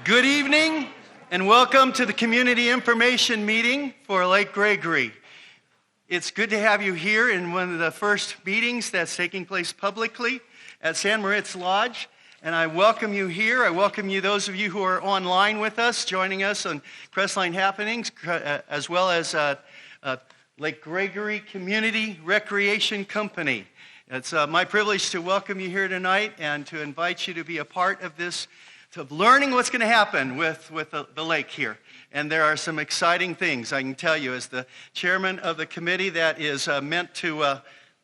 Good evening and welcome to the community information meeting for Lake Gregory. It's good to have you here in one of the first meetings that's taking place publicly at San Moritz Lodge. And I welcome you here. I welcome you, those of you who are online with us, joining us on Crestline Happenings, as well as Lake Gregory Community Recreation Company. It's my privilege to welcome you here tonight and to invite you to be a part of this, of learning what's going to happen with the lake here. And there are some exciting things, I can tell you, as the chairman of the committee that is meant to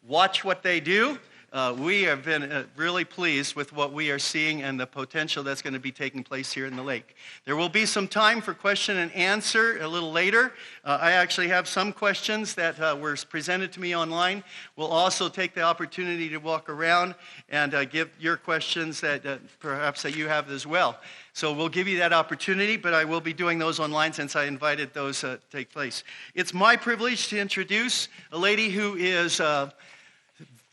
watch what they do. We have been really pleased with what we are seeing and the potential that's going to be taking place here in the lake. There will be some time for question and answer a little later. I actually have some questions that were presented to me online. We'll also take the opportunity to walk around and give your questions that perhaps that you have as well. So we'll give you that opportunity, but I will be doing those online since I invited those to take place. It's my privilege to introduce a lady who is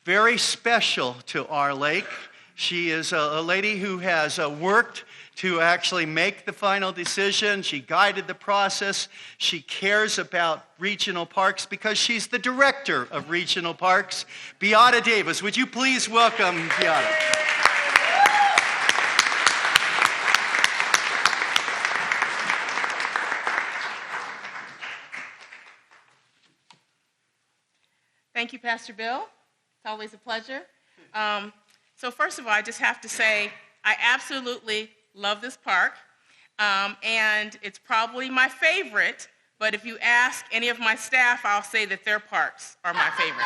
very special to our lake. She is a lady who has worked to actually make the final decision. She guided the process. She cares about regional parks because she's the director of regional parks. Beata Davis, would you please welcome Beata? Thank you, Pastor Bill. It's always a pleasure. So first of all, I just have to say I absolutely love this park, and it's probably my favorite, but if you ask any of my staff, I'll say that their parks are my favorite.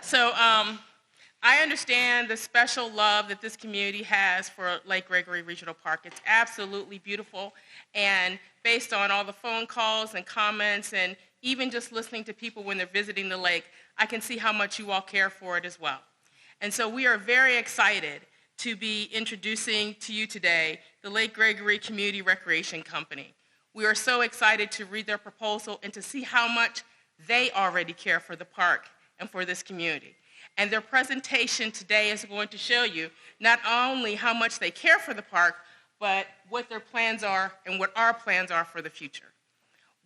So I understand the special love that this community has for Lake Gregory Regional Park. It's absolutely beautiful, and based on all the phone calls and comments and even just listening to people when they're visiting the lake, I can see how much you all care for it as well. And so we are very excited to be introducing to you today the Lake Gregory Community Recreation Company. We are so excited to read their proposal and to see how much they already care for the park and for this community. And their presentation today is going to show you not only how much they care for the park, but what their plans are and what our plans are for the future.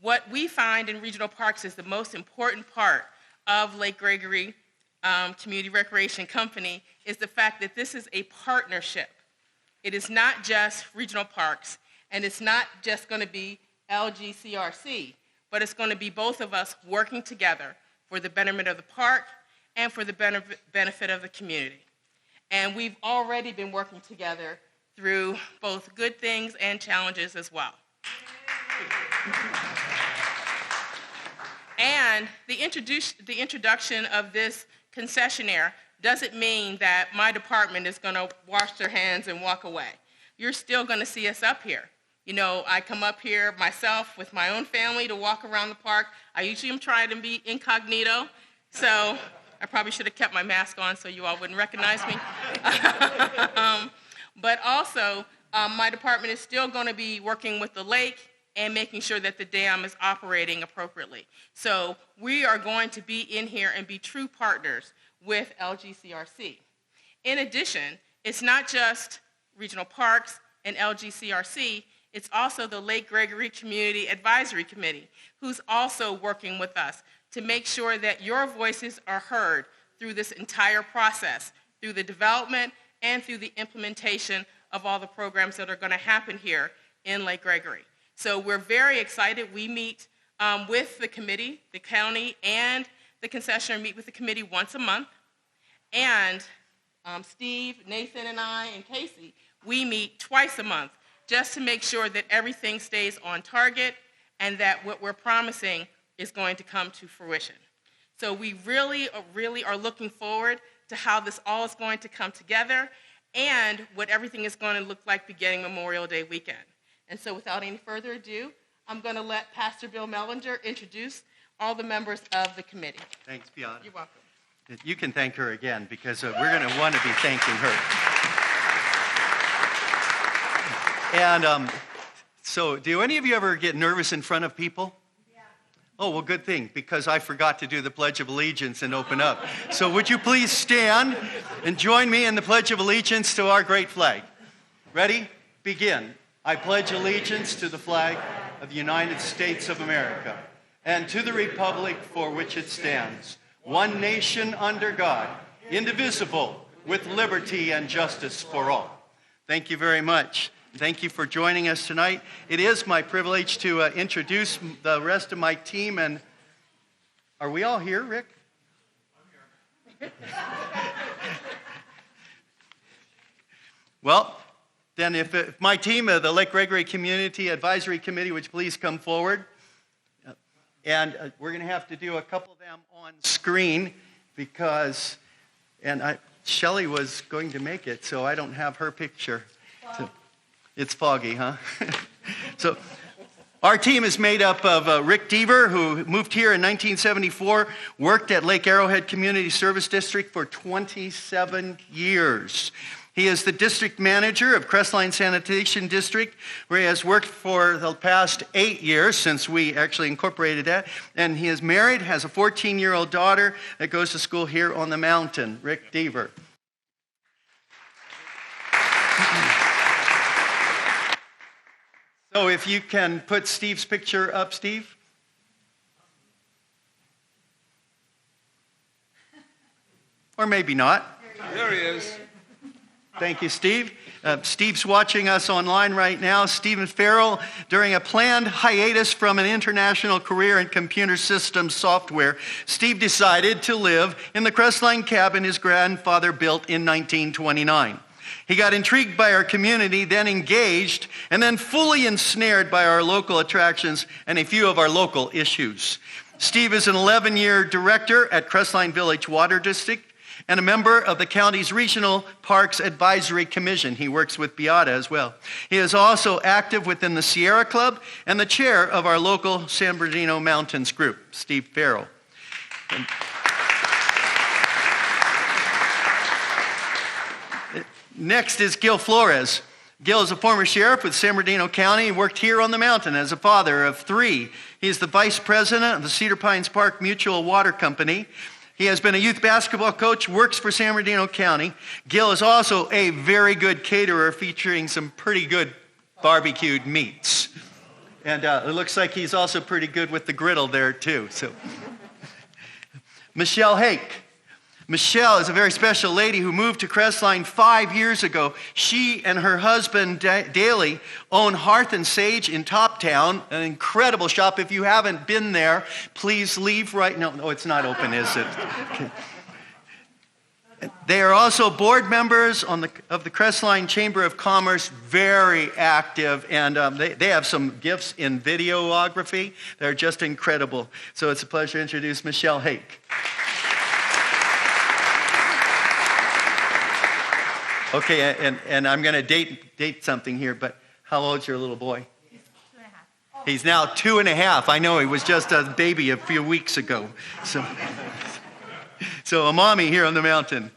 What we find in regional parks is the most important part of Lake Gregory Community Recreation Company is the fact that this is a partnership. It is not just regional parks, and it's not just going to be LGCRC, but it's going to be both of us working together for the betterment of the park and for the benefit of the community. And we've already been working together through both good things and challenges as well. And the introduction of this concessionaire doesn't mean that my department is going to wash their hands and walk away. You're still going to see us up here. You know, I come up here myself with my own family to walk around the park. I usually am trying to be incognito, so I probably should have kept my mask on so you all wouldn't recognize me. But also, my department is still going to be working with the lake and making sure that the dam is operating appropriately. So we are going to be in here and be true partners with LGCRC. In addition, it's not just regional parks and LGCRC, it's also the Lake Gregory Community Advisory Committee, who's also working with us to make sure that your voices are heard through this entire process, through the development and through the implementation of all the programs that are going to happen here in Lake Gregory. So we're very excited. We meet with the committee, the county, and the concessionaire meet with the committee once a month. And Steve, Nathan, and I, and Casey, we meet twice a month just to make sure that everything stays on target and that what we're promising is going to come to fruition. So we really are looking forward to how this all is going to come together and what everything is going to look like beginning Memorial Day weekend. And so without any further ado, I'm going to let Pastor Bill Mellinger introduce all the members of the committee. Thanks, Beata. You're welcome. You can thank her again because we're going to want to be thanking her. And so do any of you ever get nervous in front of people? Yeah. Oh, well, good thing, because I forgot to do the Pledge of Allegiance and open up. So would you please stand and join me in the Pledge of Allegiance to our great flag? Ready? Begin. I pledge allegiance to the flag of the United States of America and to the republic for which it stands, one nation under God, indivisible, with liberty and justice for all. Thank you very much. Thank you for joining us tonight. It is my privilege to introduce the rest of my team. And are we all here, Rick? I'm here. Well, then if my team, the Lake Gregory Community Advisory Committee, would you please come forward? And we're going to have to do a couple of them on screen because, Shelley was going to make it, so I don't have her picture. So, it's foggy, huh? So our team is made up of Rick Deaver, who moved here in 1974, worked at Lake Arrowhead Community Service District for 27 years. He is the district manager of Crestline Sanitation District, where he has worked for the past 8 years since we actually incorporated that. And he is married, has a 14-year-old daughter that goes to school here on the mountain. Rick Deaver. So if you can put Steve's picture up, Steve. Or maybe not. There he is. Thank you, Steve. Steve's watching us online right now. Stephen Farrell, during a planned hiatus from an international career in computer systems software, Steve decided to live in the Crestline cabin his grandfather built in 1929. He got intrigued by our community, then engaged, and then fully ensnared by our local attractions and a few of our local issues. Steve is an 11-year director at Crestline Village Water District and a member of the county's Regional Parks Advisory Commission. He works with Beata as well. He is also active within the Sierra Club and the chair of our local San Bernardino Mountains group, Steve Farrell. Next is Gil Flores. Gil is a former sheriff with San Bernardino County. He worked here on the mountain as a father of 3. He is the vice president of the Cedar Pines Park Mutual Water Company. He has been a youth basketball coach, works for San Bernardino County. Gil is also a very good caterer featuring some pretty good barbecued meats. And it looks like he's also pretty good with the griddle there too. So, Michelle Hake. Michelle is a very special lady who moved to Crestline 5 years ago. She and her husband, Daly, own Hearth and Sage in Toptown, an incredible shop. If you haven't been there, please leave right now. No, it's not open, is it? Okay. They are also board members of the Crestline Chamber of Commerce, very active, and they have some gifts in videography. They're just incredible. So it's a pleasure to introduce Michelle Hake. Okay, and I'm going to date something here, but how old's your little boy? He's 2.5. He's now 2.5. I know, he was just a baby a few weeks ago. So a mommy here on the mountain.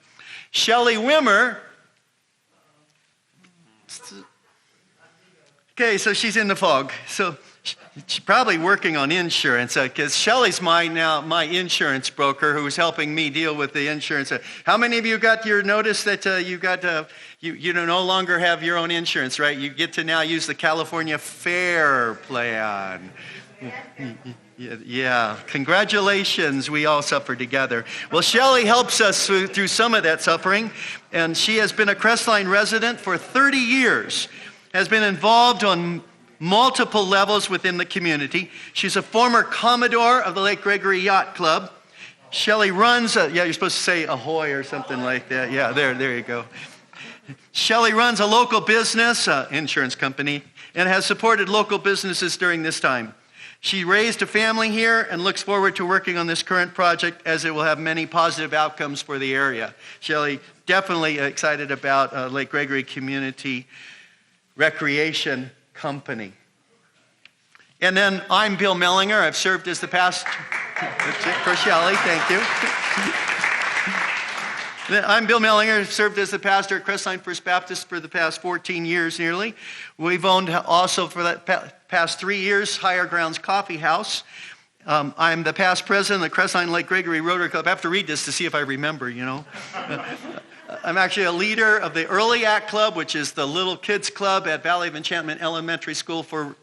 Shelley Wimmer. Okay, so she's in the fog. So she's probably working on insurance because Shelley's my insurance broker who's helping me deal with the insurance. How many of you got your notice that you no longer have your own insurance, right? You get to now use the California Fair plan. Yeah, congratulations. We all suffer together. Well, Shelley helps us through some of that suffering, and she has been a Crestline resident for 30 years, has been involved on multiple levels within the community. She's a former Commodore of the Lake Gregory Yacht Club. Shelley runs, you're supposed to say ahoy or something like that. Yeah, there you go. Shelley runs a local business, insurance company, and has supported local businesses during this time. She raised a family here and looks forward to working on this current project as it will have many positive outcomes for the area. Shelley, definitely excited about Lake Gregory Community Recreation Company. And then I'm Bill Mellinger. I've served as the pastor. That's it for Shelley, thank you. I'm Bill Mellinger, served as the pastor at Crestline First Baptist for the past 14 years nearly. We've owned also for that past 3 years Higher Grounds Coffee House. I'm the past president of the Crestline Lake Gregory Rotary Club. I have to read this to see if I remember, I'm actually a leader of the Early Act Club, which is the little kids club at Valley of Enchantment Elementary School for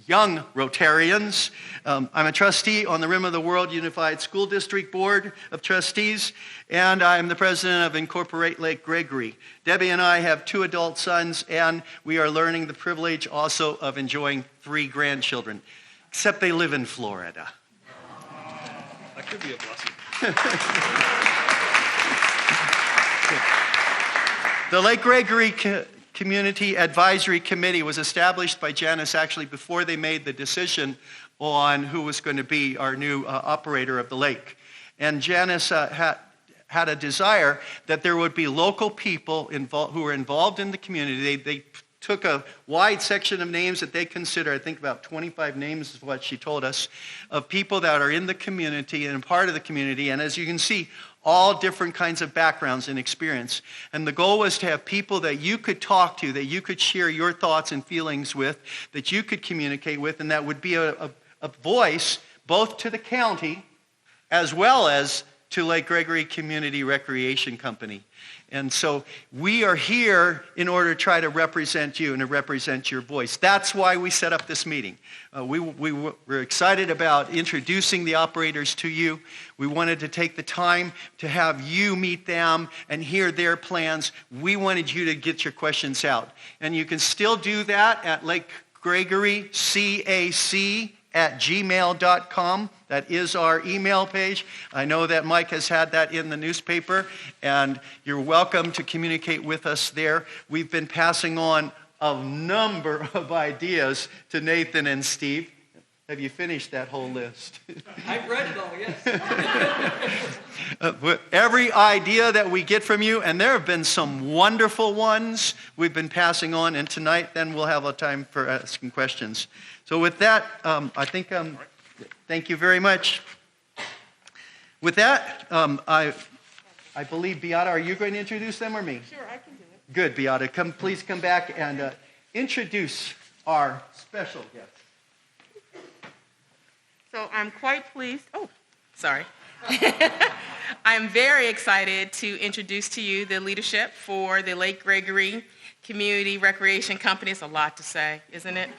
young Rotarians. I'm a trustee on the Rim of the World Unified School District Board of Trustees, and I'm the president of Incorporate Lake Gregory. Debbie and I have 2 adult sons, and we are learning the privilege also of enjoying 3 grandchildren, except they live in Florida. That could be a blessing. The Lake Gregory Community Advisory Committee was established by Janice actually before they made the decision on who was going to be our new operator of the lake. And Janice had a desire that there would be local people who were involved in the community. They took a wide section of names that they consider, I think about 25 names is what she told us, of people that are in the community and part of the community. And as you can see, all different kinds of backgrounds and experience. And the goal was to have people that you could talk to, that you could share your thoughts and feelings with, that you could communicate with, and that would be a voice both to the county as well as to Lake Gregory Community Recreation Company. And so we are here in order to try to represent you and to represent your voice. That's why we set up this meeting. We're excited about introducing the operators to you. We wanted to take the time to have you meet them and hear their plans. We wanted you to get your questions out. And you can still do that at Lake Gregory CAC at gmail.com. That is our email page. I know that Mike has had that in the newspaper, and you're welcome to communicate with us there. We've been passing on a number of ideas to Nathan and Steve. Have you finished that whole list? I've read it all, yes. Every idea that we get from you, and there have been some wonderful ones we've been passing on, and tonight then we'll have a time for asking questions. So with that, I think, thank you very much. With that, I believe, Beata, are you going to introduce them or me? Sure, I can do it. Good, Beata. Please come back and introduce our special guest. So I'm quite pleased. Oh, sorry. I'm very excited to introduce to you the leadership for the Lake Gregory Community Recreation Company. It's a lot to say, isn't it?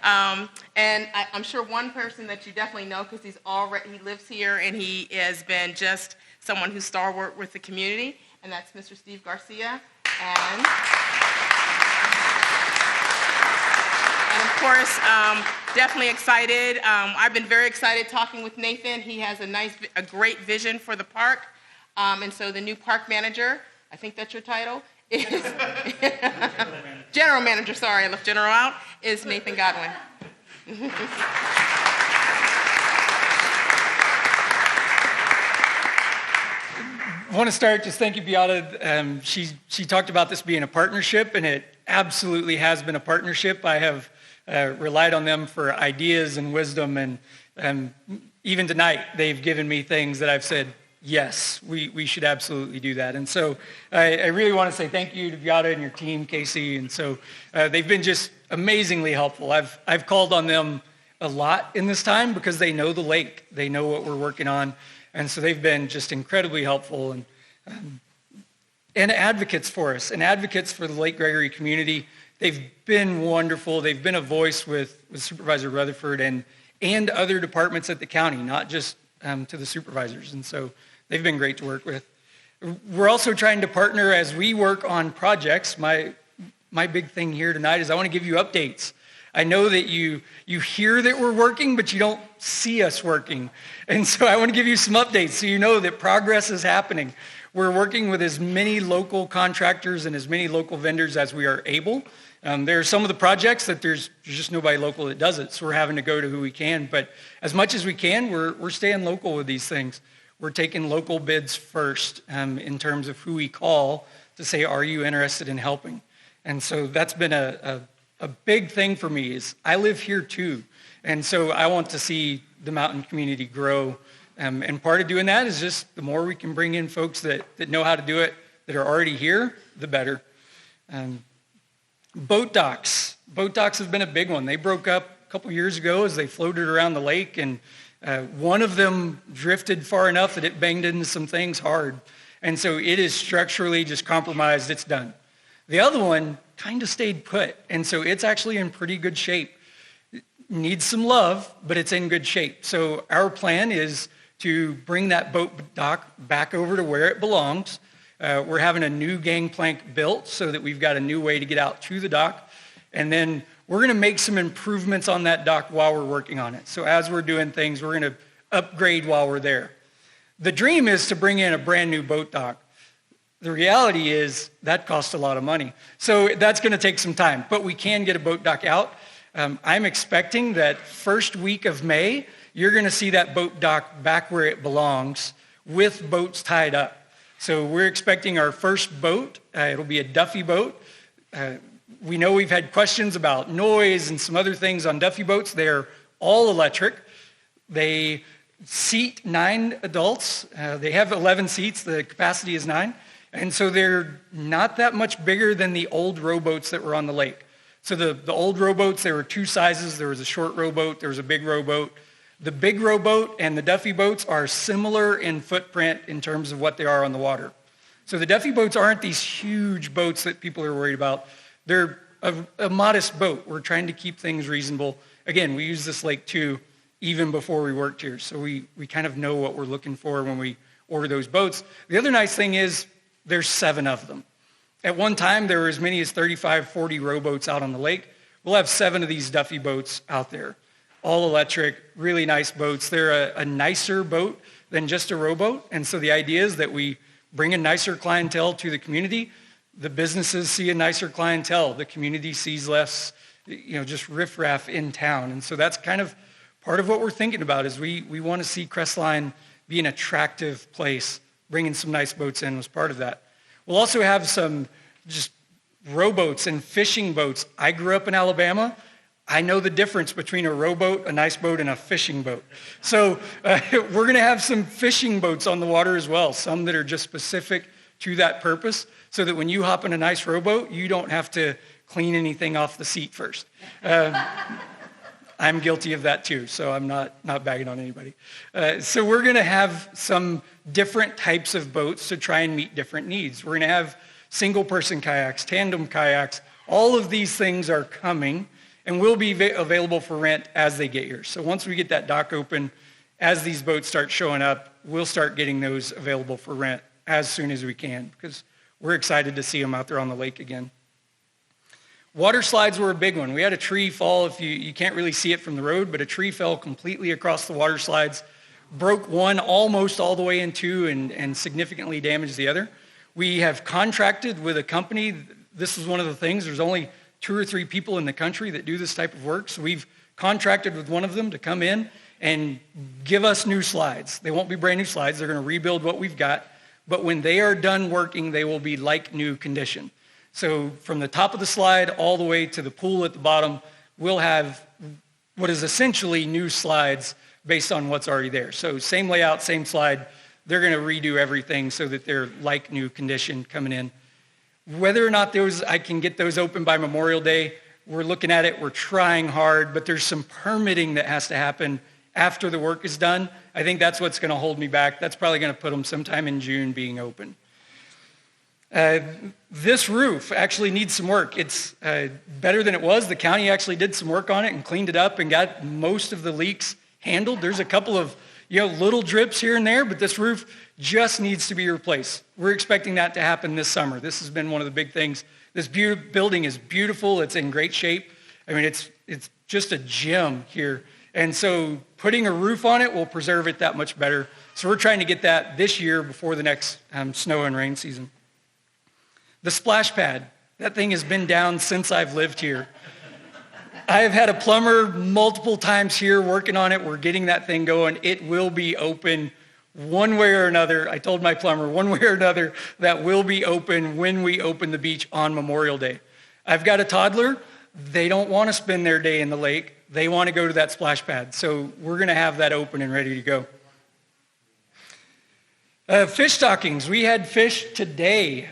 And I'm sure one person that you definitely know because he lives here and he has been just someone who's stalwart with the community, and that's Mr. Steve Garcia. And of course, definitely excited. I've been very excited talking with Nathan. He has a great vision for the park. And so the new park manager, I think that's your title, is General Manager, sorry, I left General out, is Nathan Godwin. I want to start, just thank you, Beata. She talked about this being a partnership, and it absolutely has been a partnership. I have relied on them for ideas and wisdom, and even tonight, they've given me things that I've said, yes, we should absolutely do that. And so I really want to say thank you to Beata and your team, Casey. And so they've been just amazingly helpful. I've called on them a lot in this time because they know the lake. They know what we're working on. And so they've been just incredibly helpful and advocates for us, and advocates for the Lake Gregory community. They've been wonderful. They've been a voice with Supervisor Rutherford and other departments at the county, not just to the supervisors. And so they've been great to work with. We're also trying to partner as we work on projects. My big thing here tonight is I want to give you updates. I know that you hear that we're working, but you don't see us working. And so I want to give you some updates so you know that progress is happening. We're working with as many local contractors and as many local vendors as we are able. There are some of the projects that there's just nobody local that does it, so we're having to go to who we can. But as much as we can, we're staying local with these things. We're taking local bids first in terms of who we call to say, are you interested in helping? And so that's been a big thing for me is I live here too. And so I want to see the mountain community grow. And part of doing that is just the more we can bring in folks that know how to do it, that are already here, the better. Boat docks. Boat docks have been a big one. They broke up a couple years ago as they floated around the lake, and one of them drifted far enough that it banged into some things hard. And so it is structurally just compromised. It's done. The other one kind of stayed put. And so it's actually in pretty good shape. It needs some love, but it's in good shape. So our plan is to bring that boat dock back over to where it belongs. We're having a new gangplank built so that we've got a new way to get out to the dock. And then we're going to make some improvements on that dock while we're working on it. So as we're doing things, we're going to upgrade while we're there. The dream is to bring in a brand new boat dock. The reality is that costs a lot of money. So that's going to take some time, but we can get a boat dock out. I'm expecting that first week of May, you're going to see that boat dock back where it belongs with boats tied up. So we're expecting our first boat. It'll be a Duffy boat. We know we've had questions about noise and some other things on Duffy boats. They're all electric. They seat 9 adults. They have 11 seats. The capacity is 9. And so they're not that much bigger than the old rowboats that were on the lake. So the old rowboats, there were 2 sizes. There was a short rowboat. There was a big rowboat. The big rowboat and the Duffy boats are similar in footprint in terms of what they are on the water. So the Duffy boats aren't these huge boats that people are worried about. They're a modest boat. We're trying to keep things reasonable. Again, we use this lake too, even before we worked here. So we kind of know what we're looking for when we order those boats. The other nice thing is there's 7 of them. At one time, there were as many as 35, 40 rowboats out on the lake. We'll have 7 of these Duffy boats out there. All electric, really nice boats. They're a nicer boat than just a rowboat. And so the idea is that we bring a nicer clientele to the community. The businesses see a nicer clientele. The community sees less, just riffraff in town. And so that's kind of part of what we're thinking about is we want to see Crestline be an attractive place. Bringing some nice boats in was part of that. We'll also have some just rowboats and fishing boats. I grew up in Alabama. I know the difference between a rowboat, a nice boat, and a fishing boat. So we're going to have some fishing boats on the water as well, some that are just specific to that purpose, so that when you hop in a nice rowboat, you don't have to clean anything off the seat first. I'm guilty of that too, so I'm not bagging on anybody. So we're going to have some different types of boats to try and meet different needs. We're going to have single-person kayaks, tandem kayaks. All of these things are coming and will be available for rent as they get here. So once we get that dock open, as these boats start showing up, we'll start getting those available for rent as soon as we can because we're excited to see them out there on the lake again. Water slides were a big one. We had a tree fall, if you can't really see it from the road, but a tree fell completely across the water slides, broke one almost all the way in 2 and significantly damaged the other. We have contracted with a company. This is one of the things. There's only 2 or 3 people in the country that do this type of work. So we've contracted with one of them to come in and give us new slides. They won't be brand new slides. They're going to rebuild what we've got. But when they are done working, they will be like new condition. So from the top of the slide all the way to the pool at the bottom, we'll have what is essentially new slides based on what's already there. So same layout, same slide. They're going to redo everything so that they're like new condition coming in. Whether or not I can get those open by Memorial Day, we're looking at it. We're trying hard, but there's some permitting that has to happen after the work is done. I think that's what's going to hold me back. That's probably going to put them sometime in June being open. This roof actually needs some work. It's better than it was. The county actually did some work on it and cleaned it up and got most of the leaks handled. There's a couple of little drips here and there, but this roof just needs to be replaced. We're expecting that to happen this summer. This has been one of the big things. This building is beautiful. It's in great shape. I mean, it's just a gem here. And so putting a roof on it will preserve it that much better. So we're trying to get that this year before the next snow and rain season. The splash pad, that thing has been down since I've lived here. I have had a plumber multiple times here working on it. We're getting that thing going. It will be open one way or another. I told my plumber, one way or another, that will be open when we open the beach on Memorial Day. I've got a toddler. They don't want to spend their day in the lake. They want to go to that splash pad. So we're going to have that open and ready to go. Fish stockings. We had fish today.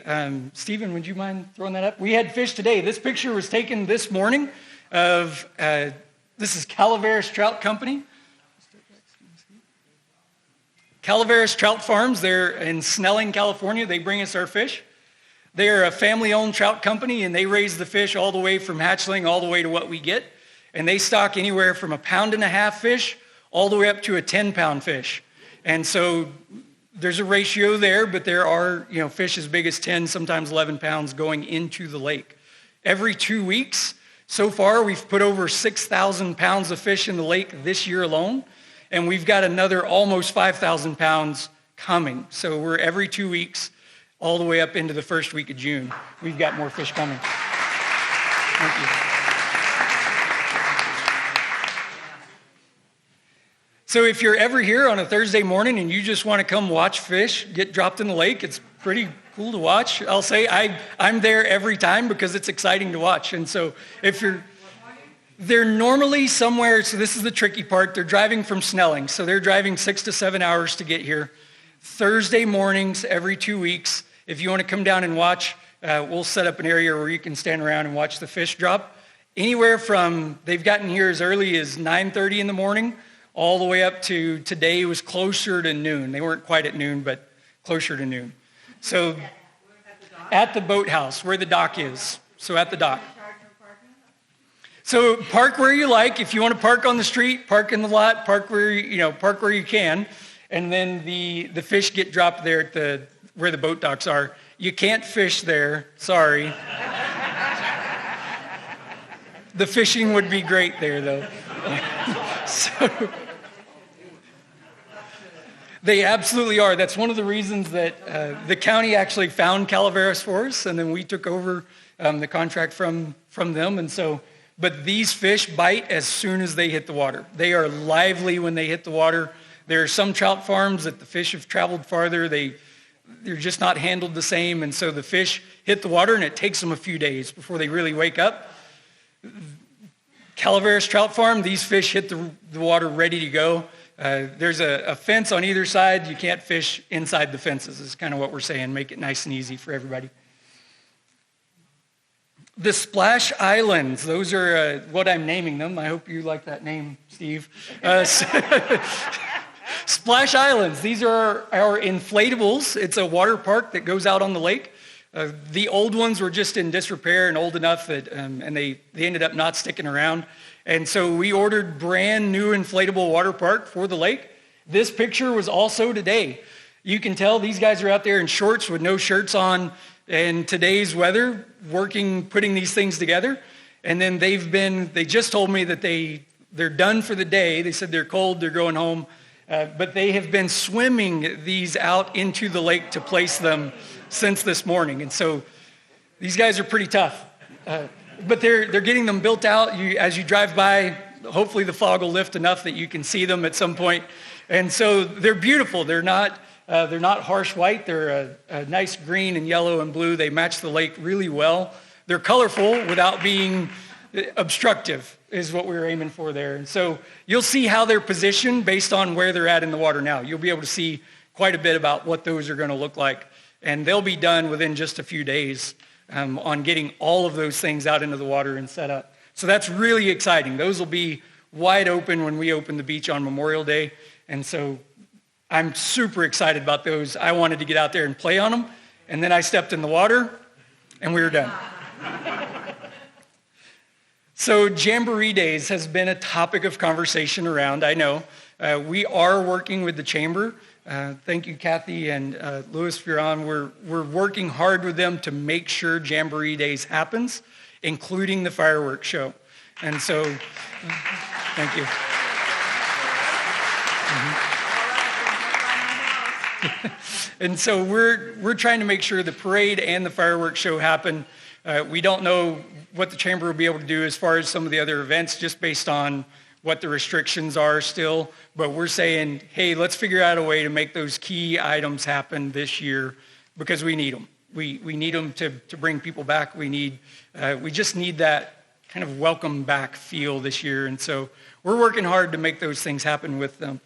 Stephen, would you mind throwing that up? We had fish today. This picture was taken this morning of, this is Calaveras Trout Company. Calaveras Trout Farms, they're in Snelling, California. They bring us our fish. They're a family-owned trout company, and they raise the fish all the way from hatchling all the way to what we get. And they stock anywhere from 1.5 pound fish all the way up to a 10-pound fish. And so there's a ratio there, but there are, fish as big as 10, sometimes 11 pounds going into the lake. Every 2 weeks, so far, we've put over 6,000 pounds of fish in the lake this year alone, and we've got another almost 5,000 pounds coming. So we're every 2 weeks, all the way up into the first week of June. We've got more fish coming. Thank you. So if you're ever here on a Thursday morning and you just want to come watch fish get dropped in the lake, it's pretty cool to watch. I'll say I'm there every time because it's exciting to watch. And so they're normally somewhere, so this is the tricky part, they're driving from Snelling. So they're driving 6 to 7 hours to get here. Thursday mornings every 2 weeks. If you want to come down and watch, we'll set up an area where you can stand around and watch the fish drop. Anywhere from, they've gotten here as early as 9:30 in the morning, all the way up to today was closer to noon. They weren't quite at noon, but closer to noon. So at the boathouse, where the dock is. So at the dock. So park where you like. If you want to park on the street, park in the lot, park where you can. And then the fish get dropped there at where the boat docks are. You can't fish there, sorry. The fishing would be great there, though. So they absolutely are. That's one of the reasons that the county actually found Calaveras for us, and then we took over the contract from them. And so, but these fish bite as soon as they hit the water. They are lively when they hit the water. There are some trout farms that the fish have traveled farther. They're just not handled the same, and so the fish hit the water, and it takes them a few days before they really wake up. Calaveras Trout Farm, these fish hit the water ready to go. There's a fence on either side. You can't fish inside the fences is kind of what we're saying. Make it nice and easy for everybody. The Splash Islands, those are what I'm naming them. I hope you like that name, Steve. Splash Islands, these are our inflatables. It's a water park that goes out on the lake. The old ones were just in disrepair and old enough that, and they ended up not sticking around. And so we ordered brand new inflatable water park for the lake. This picture was also today. You can tell these guys are out there in shorts with no shirts on in today's weather, putting these things together. And then they just told me that they're done for the day. They said they're cold, they're going home. But they have been swimming these out into the lake to place them since this morning. And so these guys are pretty tough. But they're getting them built out. As you drive by, hopefully the fog will lift enough that you can see them at some point. And so they're beautiful. They're not harsh white. They're a nice green and yellow and blue. They match the lake really well. They're colorful without being obstructive is what we were aiming for there. And so you'll see how they're positioned based on where they're at in the water now. You'll be able to see quite a bit about what those are going to look like. And they'll be done within just a few days on getting all of those things out into the water and set up. So that's really exciting. Those will be wide open when we open the beach on Memorial Day. And so I'm super excited about those. I wanted to get out there and play on them. And then I stepped in the water and we were done. So Jamboree Days has been a topic of conversation around, I know. We are working with the Chamber. Thank you, Kathy and Louis, if you're on. We're working hard with them to make sure Jamboree Days happens, including the fireworks show. And so, thank you. And so we're trying to make sure the parade and the fireworks show happen. We don't know what the Chamber will be able to do as far as some of the other events, just based on what the restrictions are still. But we're saying, hey, let's figure out a way to make those key items happen this year because we need them. We need them to bring people back. We just need that kind of welcome back feel this year. And so we're working hard to make those things happen with them.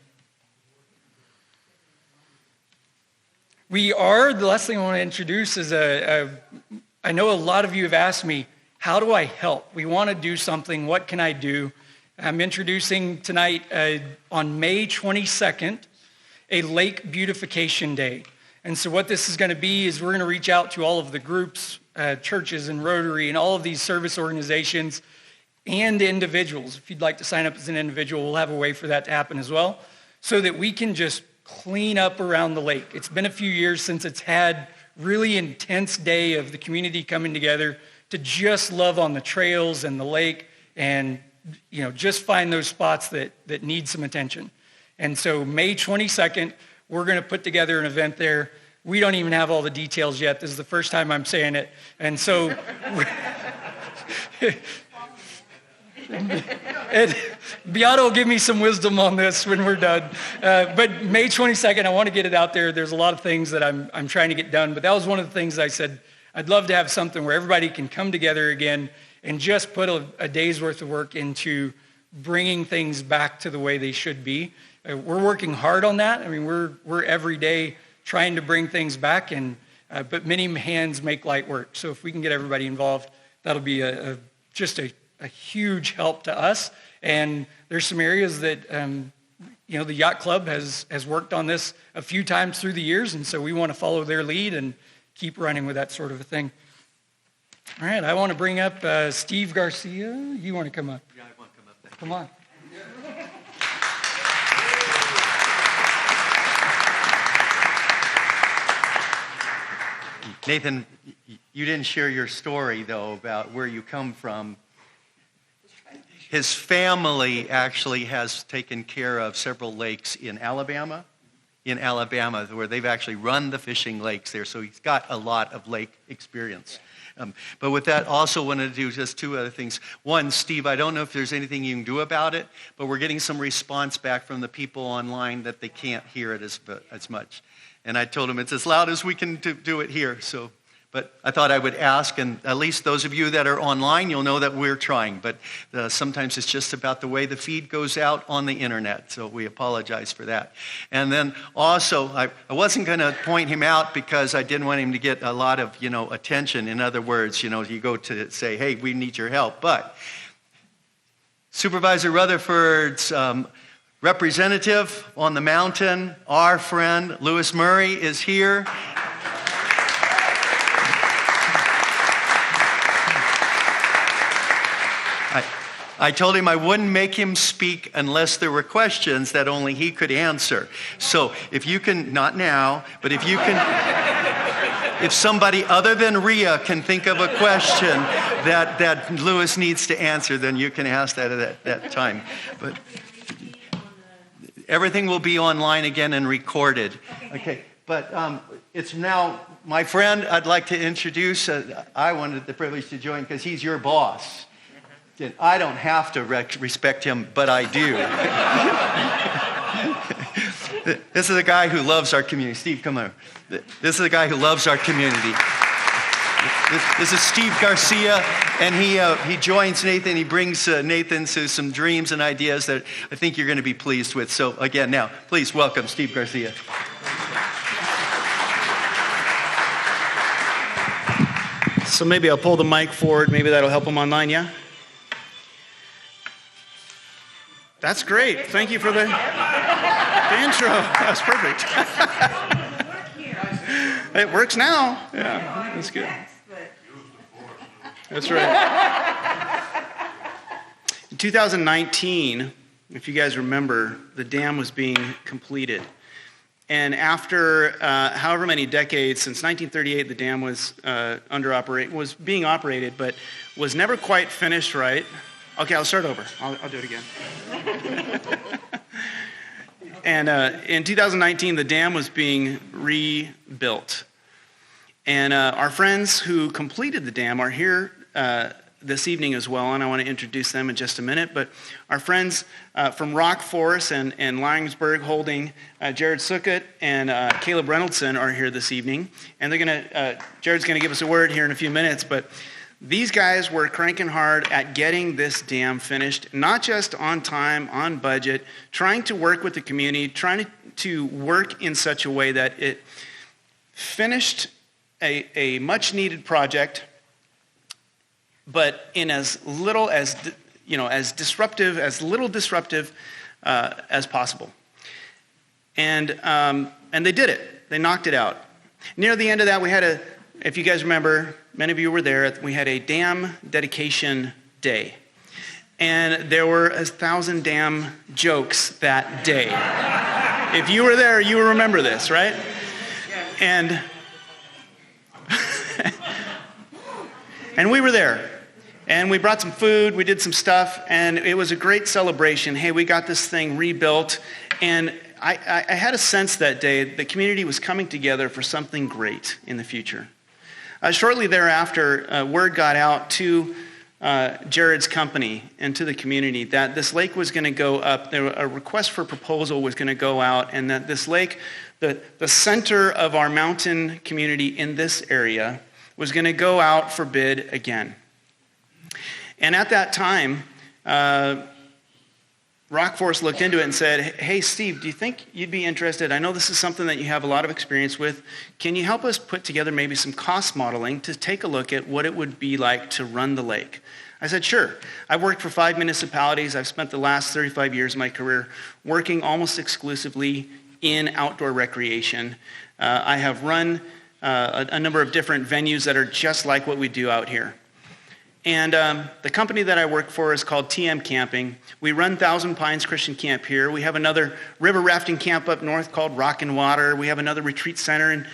The last thing I want to introduce is I know a lot of you have asked me, how do I help? We want to do something. What can I do? I'm introducing tonight on May 22nd a Lake Beautification Day. And so what this is going to be is we're going to reach out to all of the groups, churches and Rotary and all of these service organizations and individuals. If you'd like to sign up as an individual, we'll have a way for that to happen as well, so that we can just clean up around the lake. It's been a few years since it's had really intense day of the community coming together to just love on the trails and the lake and just find those spots that need some attention. And so May 22nd, we're going to put together an event there. We don't even have all the details yet. This is the first time I'm saying it. And so Beata will give me some wisdom on this when we're done. But May 22nd, I want to get it out there. There's a lot of things that I'm trying to get done. But that was one of the things I said, I'd love to have something where everybody can come together again and just put a day's worth of work into bringing things back to the way they should be. We're working hard on that. I mean, we're every day trying to bring things back, but many hands make light work. So if we can get everybody involved, that'll be just a huge help to us. And there's some areas that the Yacht Club has worked on this a few times through the years, and so we want to follow their lead and keep running with that sort of a thing. All right, I want to bring up Steve Garcia. You want to come up? Yeah, I want to come up there. Come on. Nathan, you didn't share your story, though, about where you come from. His family actually has taken care of several lakes in Alabama, where they've actually run the fishing lakes there, so he's got a lot of lake experience. But with that, also wanted to do just two other things. One, Steve, I don't know if there's anything you can do about it, but we're getting some response back from the people online that they can't hear it as much. And I told them it's as loud as we can do it here. But I thought I would ask, and at least those of you that are online, you'll know that we're trying. But sometimes it's just about the way the feed goes out on the internet, so we apologize for that. And then also, I wasn't going to point him out because I didn't want him to get a lot of attention. In other words, you go to say, hey, we need your help. But Supervisor Rutherford's representative on the mountain, our friend Lewis Murray, is here. I told him I wouldn't make him speak unless there were questions that only he could answer. So if you can, not now, but if you can, if somebody other than Rhea can think of a question that Lewis needs to answer, then you can ask that at that time. But everything will be online again and recorded. Okay, but it's now my friend I'd like to introduce. I wanted the privilege to join because he's your boss. I don't have to respect him, but I do. This is a guy who loves our community. Steve, come over. This is a guy who loves our community. This is Steve Garcia, and he joins Nathan. He brings Nathan to some dreams and ideas that I think you're going to be pleased with. So again, now, please welcome Steve Garcia. So maybe I'll pull the mic forward. Maybe that'll help him online, yeah? That's great. Thank you for the intro. That's perfect. It works now. Yeah, that's good. That's right. In 2019, if you guys remember, the dam was being completed. And after however many decades, since 1938, the dam was was being operated, but was never quite finished right. Okay, I'll start over. I'll do it again. And in 2019, the dam was being rebuilt. And our friends who completed the dam are here this evening as well, and I want to introduce them in just a minute. But our friends from Rock Forest and Laingsburg Holding, Jared Sukkot and Caleb Reynoldson are here this evening. And Jared's going to give us a word here in a few minutes, but these guys were cranking hard at getting this dam finished, not just on time, on budget, trying to work with the community, trying to work in such a way that it finished a much-needed project, but in as little disruptive as possible. And they did it. They knocked it out. Near the end of that, we had if you guys remember, many of you were there, we had a dam dedication day. And there were 1,000 dam jokes that day. If you were there, you will remember this, right? And and we were there. And we brought some food, we did some stuff, and it was a great celebration. Hey, we got this thing rebuilt. And I had a sense that day the community was coming together for something great in the future. Shortly thereafter, word got out to Jared's company and to the community that this lake was going to go up. A request for proposal was going to go out, and that this lake, the center of our mountain community in this area, was going to go out for bid again. And at that time, Rockforce looked into it and said, hey, Steve, do you think you'd be interested? I know this is something that you have a lot of experience with. Can you help us put together maybe some cost modeling to take a look at what it would be like to run the lake? I said, sure. I've worked for 5 municipalities. I've spent the last 35 years of my career working almost exclusively in outdoor recreation. I have run a number of different venues that are just like what we do out here. And the company that I work for is called TM Camping. We run Thousand Pines Christian Camp here. We have another river rafting camp up north called Rock and Water. We have another retreat center in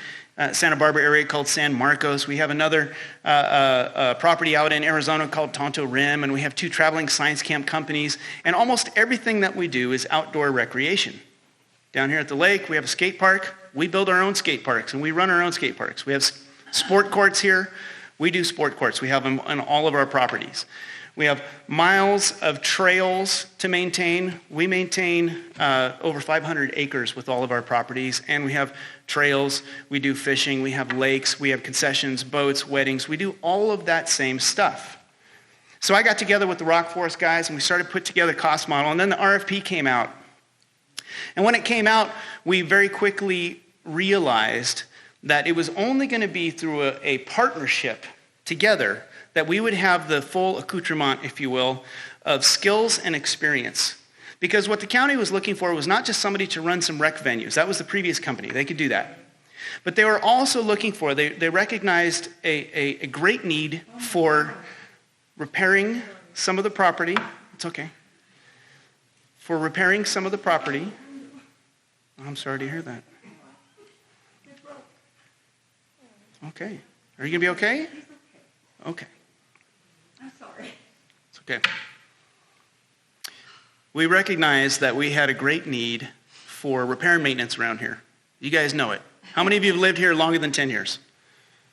Santa Barbara area called San Marcos. We have another property out in Arizona called Tonto Rim. And we have 2 traveling science camp companies. And almost everything that we do is outdoor recreation. Down here at the lake, we have a skate park. We build our own skate parks, and we run our own skate parks. We have sport courts here. We do sport courts. We have them on all of our properties. We have miles of trails to maintain. We maintain over 500 acres with all of our properties, and we have trails. We do fishing. We have lakes. We have concessions, boats, weddings. We do all of that same stuff. So I got together with the Rockforce guys, and we started to put together a cost model, and then the RFP came out. And when it came out, we very quickly realized that it was only going to be through a partnership together that we would have the full accoutrement, if you will, of skills and experience. Because what the county was looking for was not just somebody to run some rec venues. That was the previous company. They could do that. But they were also looking for, they recognized a great need for repairing some of the property. It's okay. For repairing some of the property. I'm sorry to hear that. Okay. Are you going to be okay? Okay. I'm sorry. It's okay. We recognized that we had a great need for repair and maintenance around here. You guys know it. How many of you have lived here longer than 10 years?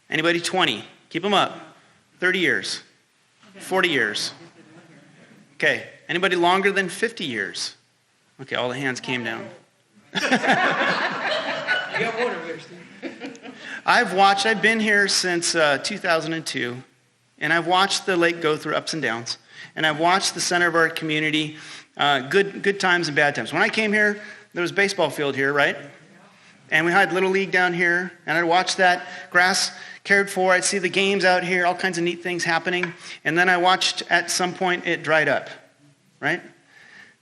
Anybody? 20. Keep them up. 30 years. 40 years. Okay. Anybody longer than 50 years? Okay, all the hands came down. You got one over there, Steve. I've been here since 2002, and I've watched the lake go through ups and downs, and I've watched the center of our community, good times and bad times. When I came here, there was a baseball field here, right? And we had Little League down here, and I'd watch that grass cared for. I'd see the games out here, all kinds of neat things happening, and then I watched at some point it dried up, right?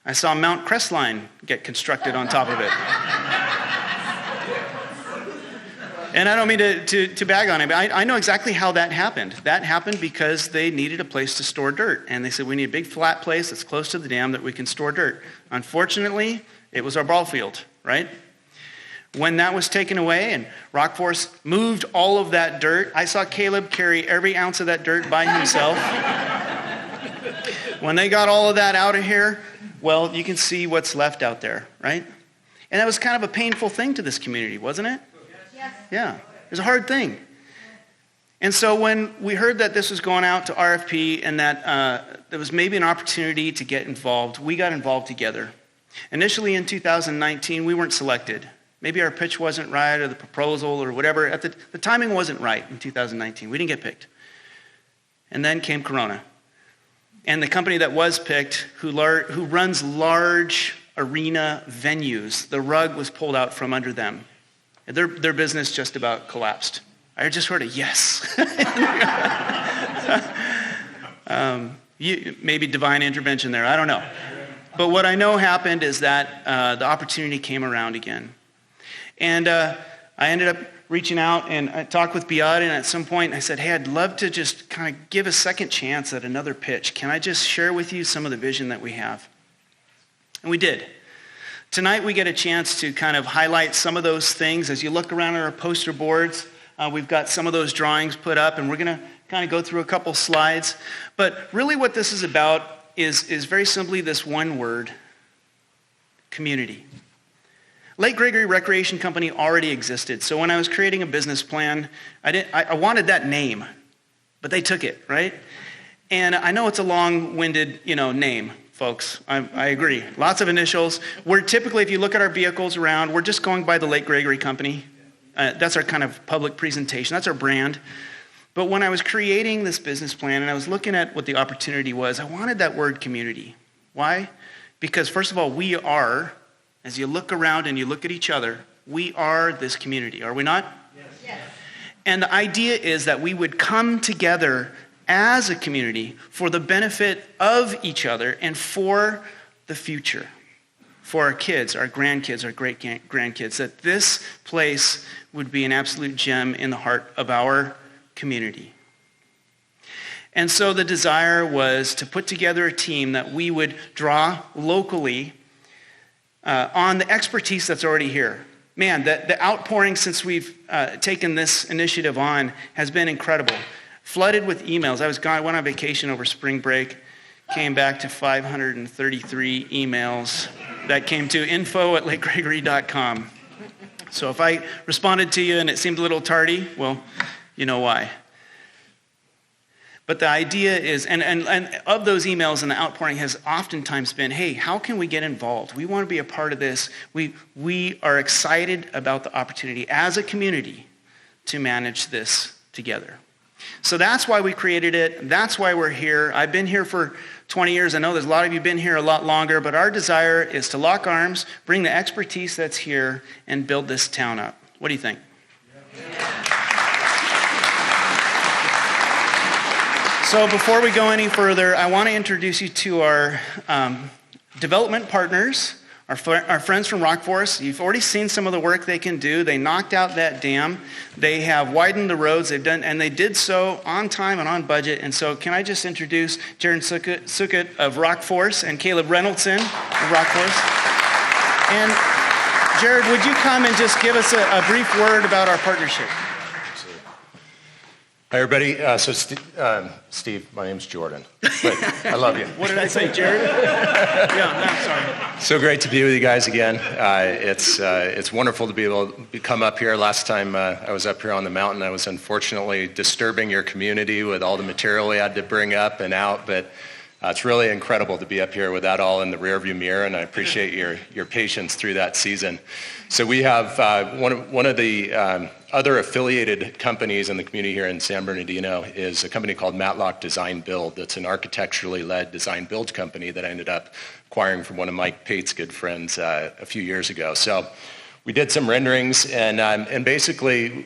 I saw Mount Crestline get constructed on top of it. And I don't mean to bag on it, but I know exactly how that happened. That happened because they needed a place to store dirt. And they said, we need a big flat place that's close to the dam that we can store dirt. Unfortunately, it was our ball field, right? When that was taken away and Rockforce moved all of that dirt, I saw Caleb carry every ounce of that dirt by himself. When they got all of that out of here, well, you can see what's left out there, right? And that was kind of a painful thing to this community, wasn't it? Yes. Yeah, it was a hard thing. And so when we heard that this was going out to RFP and that there was maybe an opportunity to get involved, we got involved together. Initially in 2019, we weren't selected. Maybe our pitch wasn't right or the proposal or whatever. The timing wasn't right in 2019. We didn't get picked. And then came Corona. And the company that was picked, who runs large arena venues, the rug was pulled out from under them. Their business just about collapsed. I just heard a yes. Maybe divine intervention there, I don't know. But what I know happened is that the opportunity came around again. And I ended up reaching out and I talked with Beata, and at some point I said, hey, I'd love to just kind of give a second chance at another pitch. Can I just share with you some of the vision that we have? And we did. Tonight we get a chance to kind of highlight some of those things. As you look around at our poster boards, we've got some of those drawings put up, and we're going to kind of go through a couple slides. But really what this is about is very simply this one word: community. Lake Gregory Recreation Company already existed. So when I was creating a business plan, I wanted that name, but they took it, right? And I know it's a long-winded, name, folks. I agree. Lots of initials. We're typically, if you look at our vehicles around, we're just going by the Lake Gregory Company. That's our kind of public presentation. That's our brand. But when I was creating this business plan and I was looking at what the opportunity was, I wanted that word community. Why? Because first of all, we are, as you look around and you look at each other, we are this community, are we not? Yes. And the idea is that we would come together as a community for the benefit of each other and for the future, for our kids, our grandkids, our great-grandkids, that this place would be an absolute gem in the heart of our community. And so the desire was to put together a team that we would draw locally on the expertise that's already here. Man, the outpouring since we've taken this initiative on has been incredible. Flooded with emails. Went on vacation over spring break, came back to 533 emails that came to info@lakegregory.com. So if I responded to you and it seemed a little tardy, well, you know why. But the idea is, and of those emails and the outpouring has oftentimes been, hey, how can we get involved? We want to be a part of this. We are excited about the opportunity as a community to manage this together. So that's why we created it. That's why we're here. I've been here for 20 years. I know there's a lot of you been here a lot longer, but our desire is to lock arms, bring the expertise that's here, and build this town up. What do you think? So before we go any further, I want to introduce you to our development partners, our friends from Rock Forest. You've already seen some of the work they can do. They knocked out that dam. They have widened the roads. And they did so on time and on budget. And so can I just introduce Jared Sukkot of Rock Forest and Caleb Reynoldson of Rock Forest. And Jared, would you come and just give us a brief word about our partnership? Hi, everybody. Steve, my name's Jordan. But I love you. What did I say, Jared? Yeah, no, sorry. So great to be with you guys again. It's wonderful to be able to come up here. Last time I was up here on the mountain, I was unfortunately disturbing your community with all the material we had to bring up and out, but it's really incredible to be up here with that all in the rearview mirror, and I appreciate your patience through that season. So we have one of the other affiliated companies in the community here in San Bernardino is a company called Matlock Design Build. That's an architecturally led design build company that I ended up acquiring from one of Mike Pate's good friends a few years ago. So we did some renderings, and basically,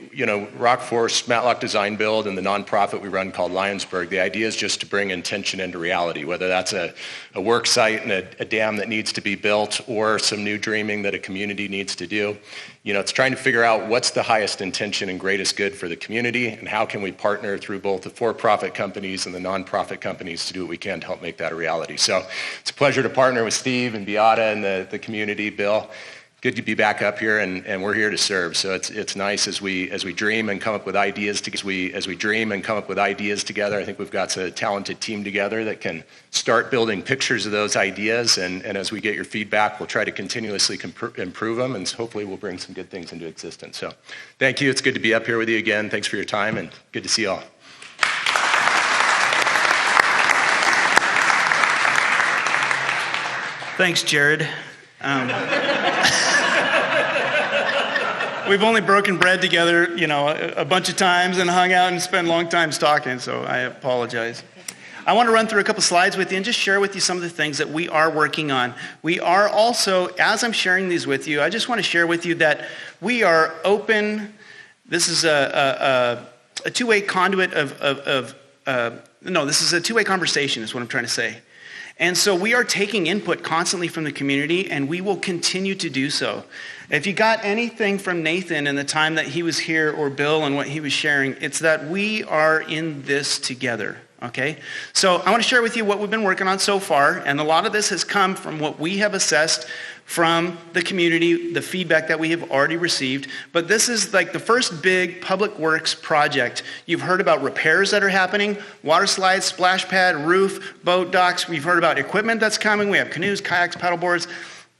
Rock Forest, Matlock Design Build, and the nonprofit we run called Lionsburg, the idea is just to bring intention into reality, whether that's a work site and a dam that needs to be built or some new dreaming that a community needs to do. It's trying to figure out what's the highest intention and greatest good for the community, and how can we partner through both the for-profit companies and the nonprofit companies to do what we can to help make that a reality. So it's a pleasure to partner with Steve and Beata and the community, Bill. Good to be back up here, and we're here to serve. So it's nice as we dream and come up with ideas together. I think we've got a talented team together that can start building pictures of those ideas. And as we get your feedback, we'll try to continuously improve them, and hopefully we'll bring some good things into existence. So thank you. It's good to be up here with you again. Thanks for your time, and good to see you all. Thanks, Jared. We've only broken bread together, a bunch of times and hung out and spent long times talking, so I apologize. I want to run through a couple slides with you and just share with you some of the things that we are working on. We are also, as I'm sharing these with you, I just want to share with you that we are open. This is a two-way conduit of this is a two-way conversation is what I'm trying to say. And so we are taking input constantly from the community, and we will continue to do so. If you got anything from Nathan in the time that he was here, or Bill and what he was sharing, it's that we are in this together, okay? So I want to share with you what we've been working on so far, and a lot of this has come from what we have assessed from the community, the feedback that we have already received. But this is like the first big public works project. You've heard about repairs that are happening, water slides, splash pad, roof, boat docks. We've heard about equipment that's coming. We have canoes, kayaks, paddle boards,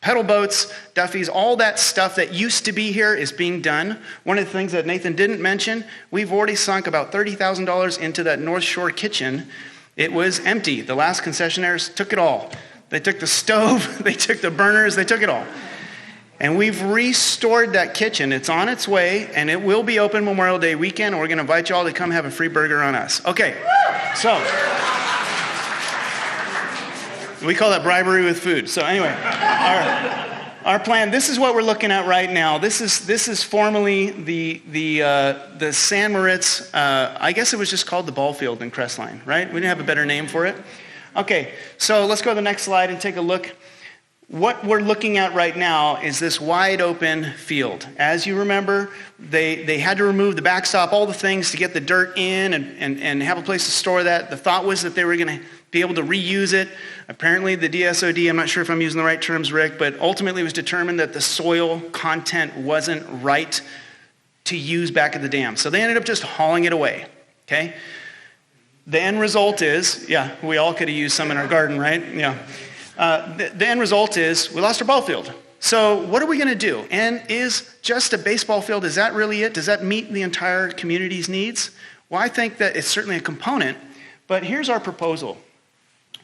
pedal boats, Duffys, all that stuff that used to be here is being done. One of the things that Nathan didn't mention, we've already sunk about $30,000 into that North Shore kitchen. It was empty. The last concessionaires took it all. They took the stove, they took the burners, they took it all. And we've restored that kitchen. It's on its way, and it will be open Memorial Day weekend, and we're going to invite you all to come have a free burger on us. Okay, so we call that bribery with food. So anyway, our plan, this is what we're looking at right now. This is formally the San Moritz, I guess it was just called the ball field in Crestline, right? We didn't have a better name for it. Okay, so let's go to the next slide and take a look. What we're looking at right now is this wide open field. As you remember, they had to remove the backstop, all the things to get the dirt in and have a place to store that. The thought was that they were going to be able to reuse it. Apparently the DSOD, I'm not sure if I'm using the right terms, Rick, but ultimately it was determined that the soil content wasn't right to use back at the dam. So they ended up just hauling it away, okay? The end result is, we all could have used some in our garden, right? Yeah. The end result is we lost our ball field. So what are we going to do? And is just a baseball field, is that really it? Does that meet the entire community's needs? Well, I think that it's certainly a component, but here's our proposal.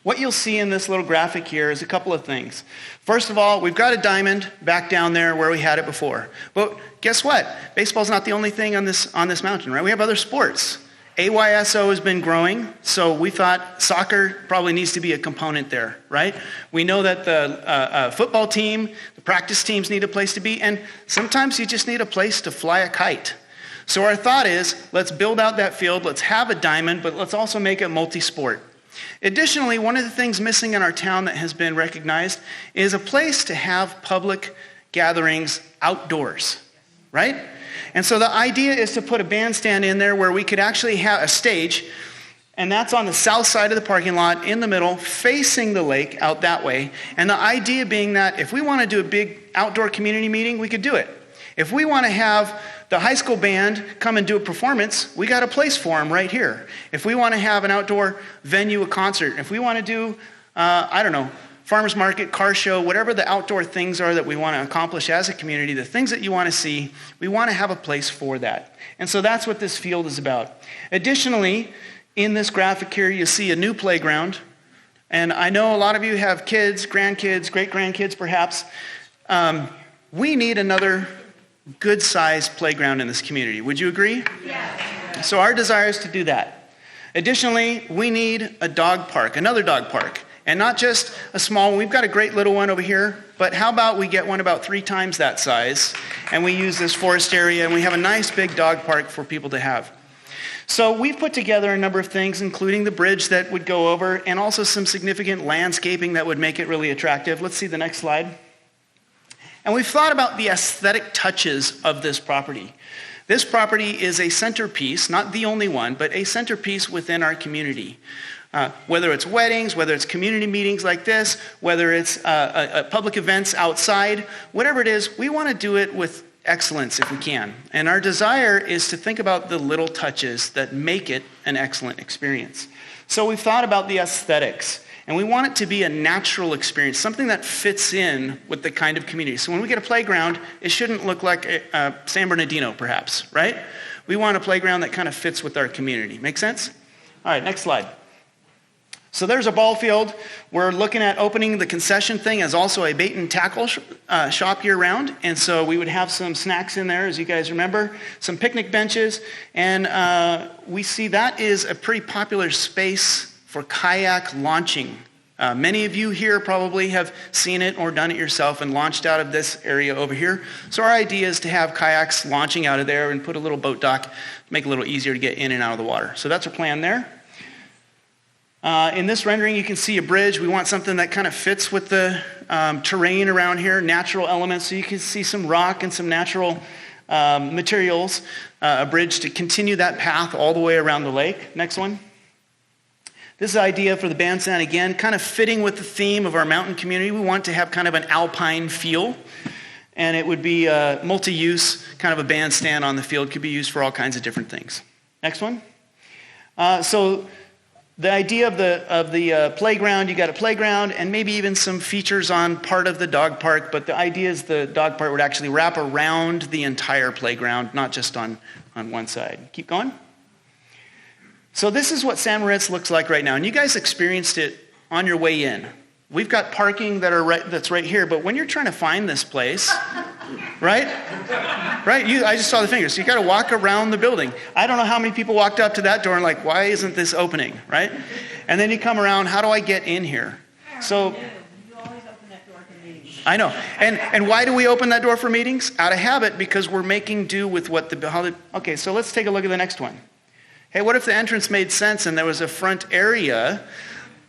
What you'll see in this little graphic here is a couple of things. First of all, we've got a diamond back down there where we had it before. But guess what? Baseball's not the only thing on this mountain, right? We have other sports. AYSO has been growing, so we thought soccer probably needs to be a component there, right? We know that the football team, the practice teams need a place to be, and sometimes you just need a place to fly a kite. So our thought is, let's build out that field, let's have a diamond, but let's also make it multi-sport. Additionally, one of the things missing in our town that has been recognized is a place to have public gatherings outdoors, right? And so the idea is to put a bandstand in there where we could actually have a stage, and that's on the south side of the parking lot in the middle, facing the lake out that way. And the idea being that if we want to do a big outdoor community meeting, we could do it. If we want to have the high school band come and do a performance, we got a place for them right here. If we want to have an outdoor venue, a concert, if we want to do, farmers market, car show, whatever the outdoor things are that we want to accomplish as a community, the things that you want to see, we want to have a place for that. And so that's what this field is about. Additionally, in this graphic here, you see a new playground. And I know a lot of you have kids, grandkids, great-grandkids perhaps. We need another good-sized playground in this community. Would you agree? Yes. So our desire is to do that. Additionally, we need a dog park, another dog park. And not just a small one. We've got a great little one over here, but how about we get one about 3 times that size, and we use this forest area, and we have a nice big dog park for people to have. So we've put together a number of things, including the bridge that would go over, and also some significant landscaping that would make it really attractive. Let's see the next slide. And we've thought about the aesthetic touches of this property. This property is a centerpiece, not the only one, but a centerpiece within our community. Whether it's weddings, whether it's community meetings like this, whether it's public events outside, whatever it is, we want to do it with excellence if we can. And our desire is to think about the little touches that make it an excellent experience. So we've thought about the aesthetics, and we want it to be a natural experience, something that fits in with the kind of community. So when we get a playground, it shouldn't look like San Bernardino, perhaps, right? We want a playground that kind of fits with our community. Make sense? All right, next slide. So there's a ball field. We're looking at opening the concession thing as also a bait and tackle shop year-round. And so we would have some snacks in there, as you guys remember, some picnic benches. And we see that is a pretty popular space for kayak launching. Many of you here probably have seen it or done it yourself and launched out of this area over here. So our idea is to have kayaks launching out of there and put a little boat dock, make it a little easier to get in and out of the water. So that's our plan there. In this rendering, you can see a bridge. We want something that kind of fits with the terrain around here, natural elements. So you can see some rock and some natural materials, a bridge to continue that path all the way around the lake. Next one. This idea for the bandstand, again, kind of fitting with the theme of our mountain community. We want to have kind of an alpine feel, and it would be a multi-use kind of a bandstand on the field. Could be used for all kinds of different things. Next one. So the idea of the playground, you got a playground and maybe even some features on part of the dog park, but the idea is the dog park would actually wrap around the entire playground, not just on one side. Keep going. So this is what San Moritz looks like right now, and you guys experienced it on your way in. We've got parking that's right here, but when you're trying to find this place, right? I just saw the fingers. So you got to walk around the building. I don't know how many people walked up to that door and like, why isn't this opening, right? And then you come around, how do I get in here? So You always open that door for meetings. I know. And why do we open that door for meetings? Out of habit, because we're making do with what okay, so let's take a look at the next one. Hey, what if the entrance made sense and there was a front area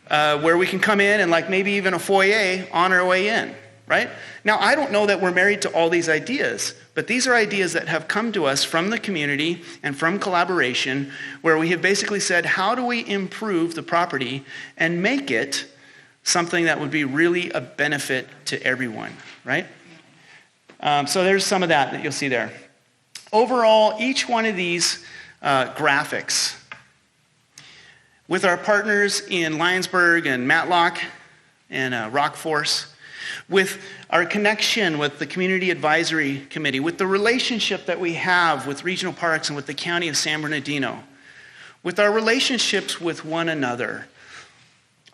where we can come in and like maybe even a foyer on our way in, right? Now, I don't know that we're married to all these ideas, but these are ideas that have come to us from the community and from collaboration where we have basically said, how do we improve the property and make it something that would be really a benefit to everyone, right? So there's some of that you'll see there. Overall, each one of these graphics with our partners in Lionsburg and Matlock and Rockforce, with our connection with the Community Advisory Committee, with the relationship that we have with regional parks and with the County of San Bernardino, with our relationships with one another,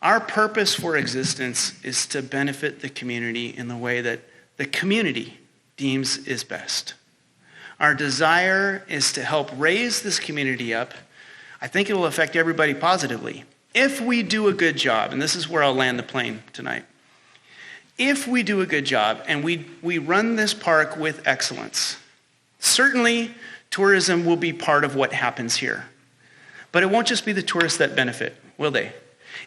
our purpose for existence is to benefit the community in the way that the community deems is best. Our desire is to help raise this community up. I think it will affect everybody positively. If we do a good job, and this is where I'll land the plane tonight. If we do a good job and we run this park with excellence, certainly tourism will be part of what happens here. But it won't just be the tourists that benefit, will they?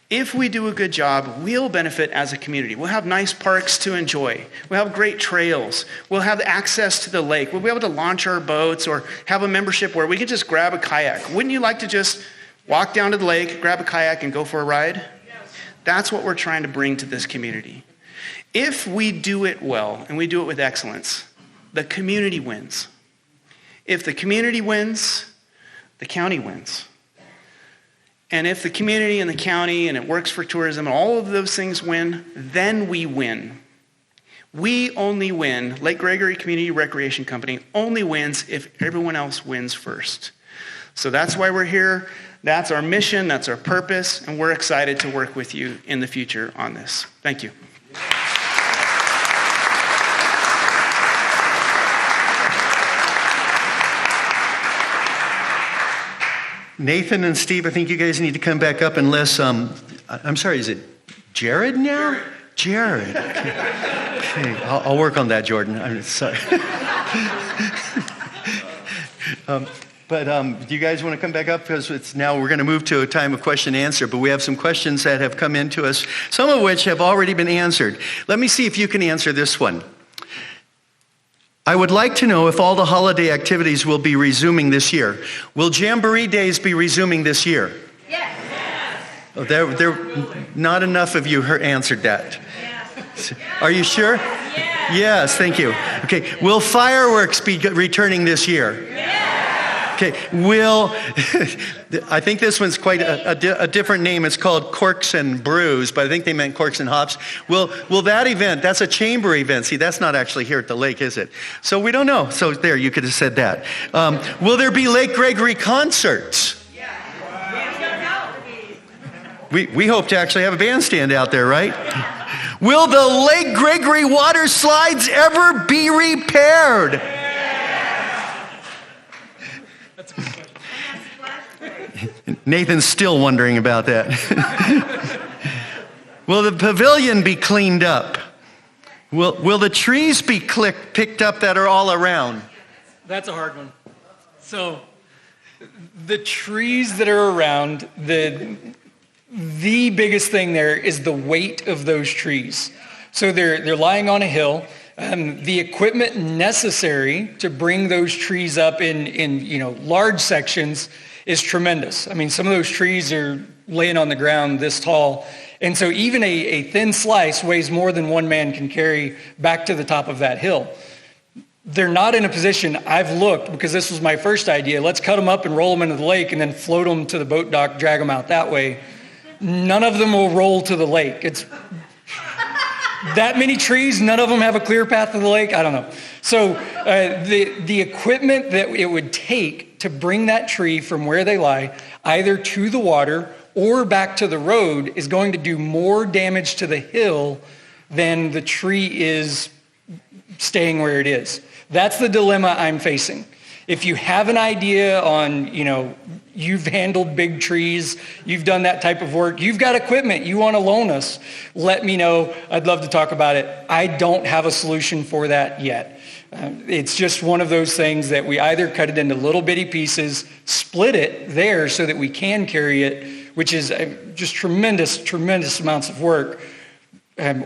If we do a good job, we'll benefit as a community. We'll have nice parks to enjoy. We'll have great trails. We'll have access to the lake. We'll be able to launch our boats or have a membership where we can just grab a kayak. Wouldn't you like to just walk down to the lake, grab a kayak, and go for a ride? Yes. That's what we're trying to bring to this community. If we do it well and we do it with excellence, the community wins. If the community wins, the county wins. And if the community and the county and it works for tourism and all of those things win, then we win. We only win, Lake Gregory Community Recreation Company only wins if everyone else wins first. So that's why we're here. That's our mission, that's our purpose, and we're excited to work with you in the future on this. Thank you. Nathan and Steve, I think you guys need to come back up unless, I'm sorry, is it Jared now? Jared. Okay, I'll work on that, Jordan. I'm sorry. Do you guys want to come back up? Because we're going to move to a time of question and answer, but we have some questions that have come into us, some of which have already been answered. Let me see if you can answer this one. I would like to know if all the holiday activities will be resuming this year. Will Jamboree Days be resuming this year? Yes. Oh, there, not enough of you answered that. Yes. Are you sure? Yes. Yes, thank you. Okay, will fireworks be returning this year? Yes. Okay, I think this one's quite a different name. It's called Corks and Brews, but I think they meant Corks and Hops. Will that event, that's a chamber event. See, that's not actually here at the lake, is it? So we don't know. So there, you could have said that. Will there be Lake Gregory concerts? Yeah. We hope to actually have a bandstand out there, right? Will the Lake Gregory water slides ever be repaired? Nathan's still wondering about that. Will the pavilion be cleaned up? Will the trees be picked up that are all around? That's a hard one. So the trees that are around, The biggest thing there is the weight of those trees. So they're lying on a hill. The equipment necessary to bring those trees up in large sections is tremendous. I mean, some of those trees are laying on the ground this tall. And so even a thin slice weighs more than one man can carry back to the top of that hill. They're not in a position, I've looked, because this was my first idea, let's cut them up and roll them into the lake and then float them to the boat dock, drag them out that way. None of them will roll to the lake. It's that many trees, none of them have a clear path to the lake. I don't know. So the equipment that it would take to bring that tree from where they lie, either to the water or back to the road, is going to do more damage to the hill than the tree is staying where it is. That's the dilemma I'm facing. If you have an idea on, you've handled big trees, you've done that type of work, you've got equipment, you want to loan us, let me know. I'd love to talk about it. I don't have a solution for that yet. It's just one of those things that we either cut it into little bitty pieces, split it there so that we can carry it, which is just tremendous amounts of work,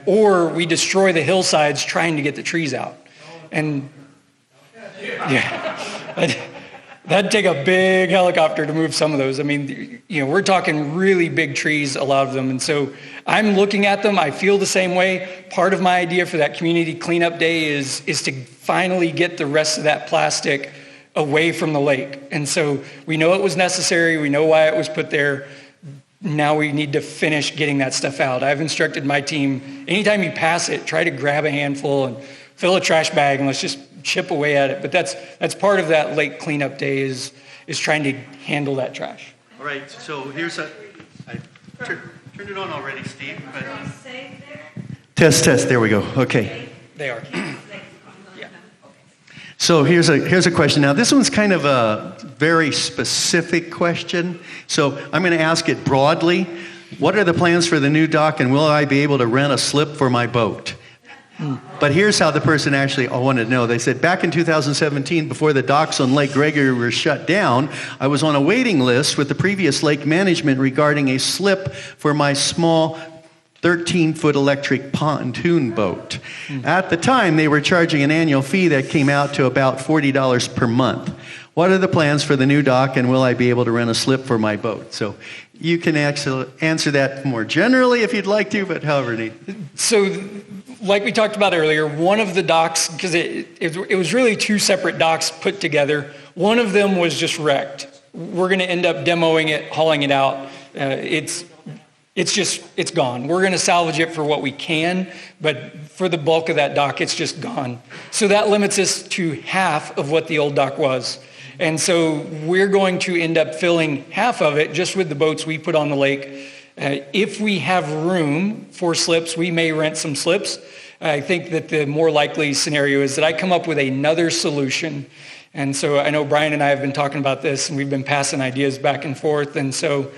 or we destroy the hillsides trying to get the trees out. And yeah, that'd take a big helicopter to move some of those. I mean, we're talking really big trees, a lot of them. And so I'm looking at them. I feel the same way. Part of my idea for that community cleanup day is to finally get the rest of that plastic away from the lake. And so we know it was necessary. We know why it was put there. Now we need to finish getting that stuff out. I've instructed my team, anytime you pass it, try to grab a handful and fill a trash bag and let's just chip away at it. But that's part of that lake cleanup day is trying to handle that trash. All right, so here's I turned it on already, Steve. But test, there we go. Okay. They are. So here's a question. Now this one's kind of a very specific question. So I'm going to ask it broadly. What are the plans for the new dock, and will I be able to rent a slip for my boat? But here's how the person actually wanted to know. They said, back in 2017, before the docks on Lake Gregory were shut down, I was on a waiting list with the previous lake management regarding a slip for my small 13-foot electric pontoon boat. At the time, they were charging an annual fee that came out to about $40 per month. What are the plans for the new dock, and will I be able to rent a slip for my boat? So you can actually answer that more generally if you'd like to, but however you need. So like we talked about earlier, one of the docks, because it was really two separate docks put together. One of them was just wrecked. We're going to end up demoing it, hauling it out. It's gone. We're going to salvage it for what we can, but for the bulk of that dock, it's just gone. So that limits us to half of what the old dock was. And so we're going to end up filling half of it just with the boats we put on the lake. If we have room for slips, we may rent some slips. I think that the more likely scenario is that I come up with another solution. And so I know Brian and I have been talking about this, and we've been passing ideas back and forth. And so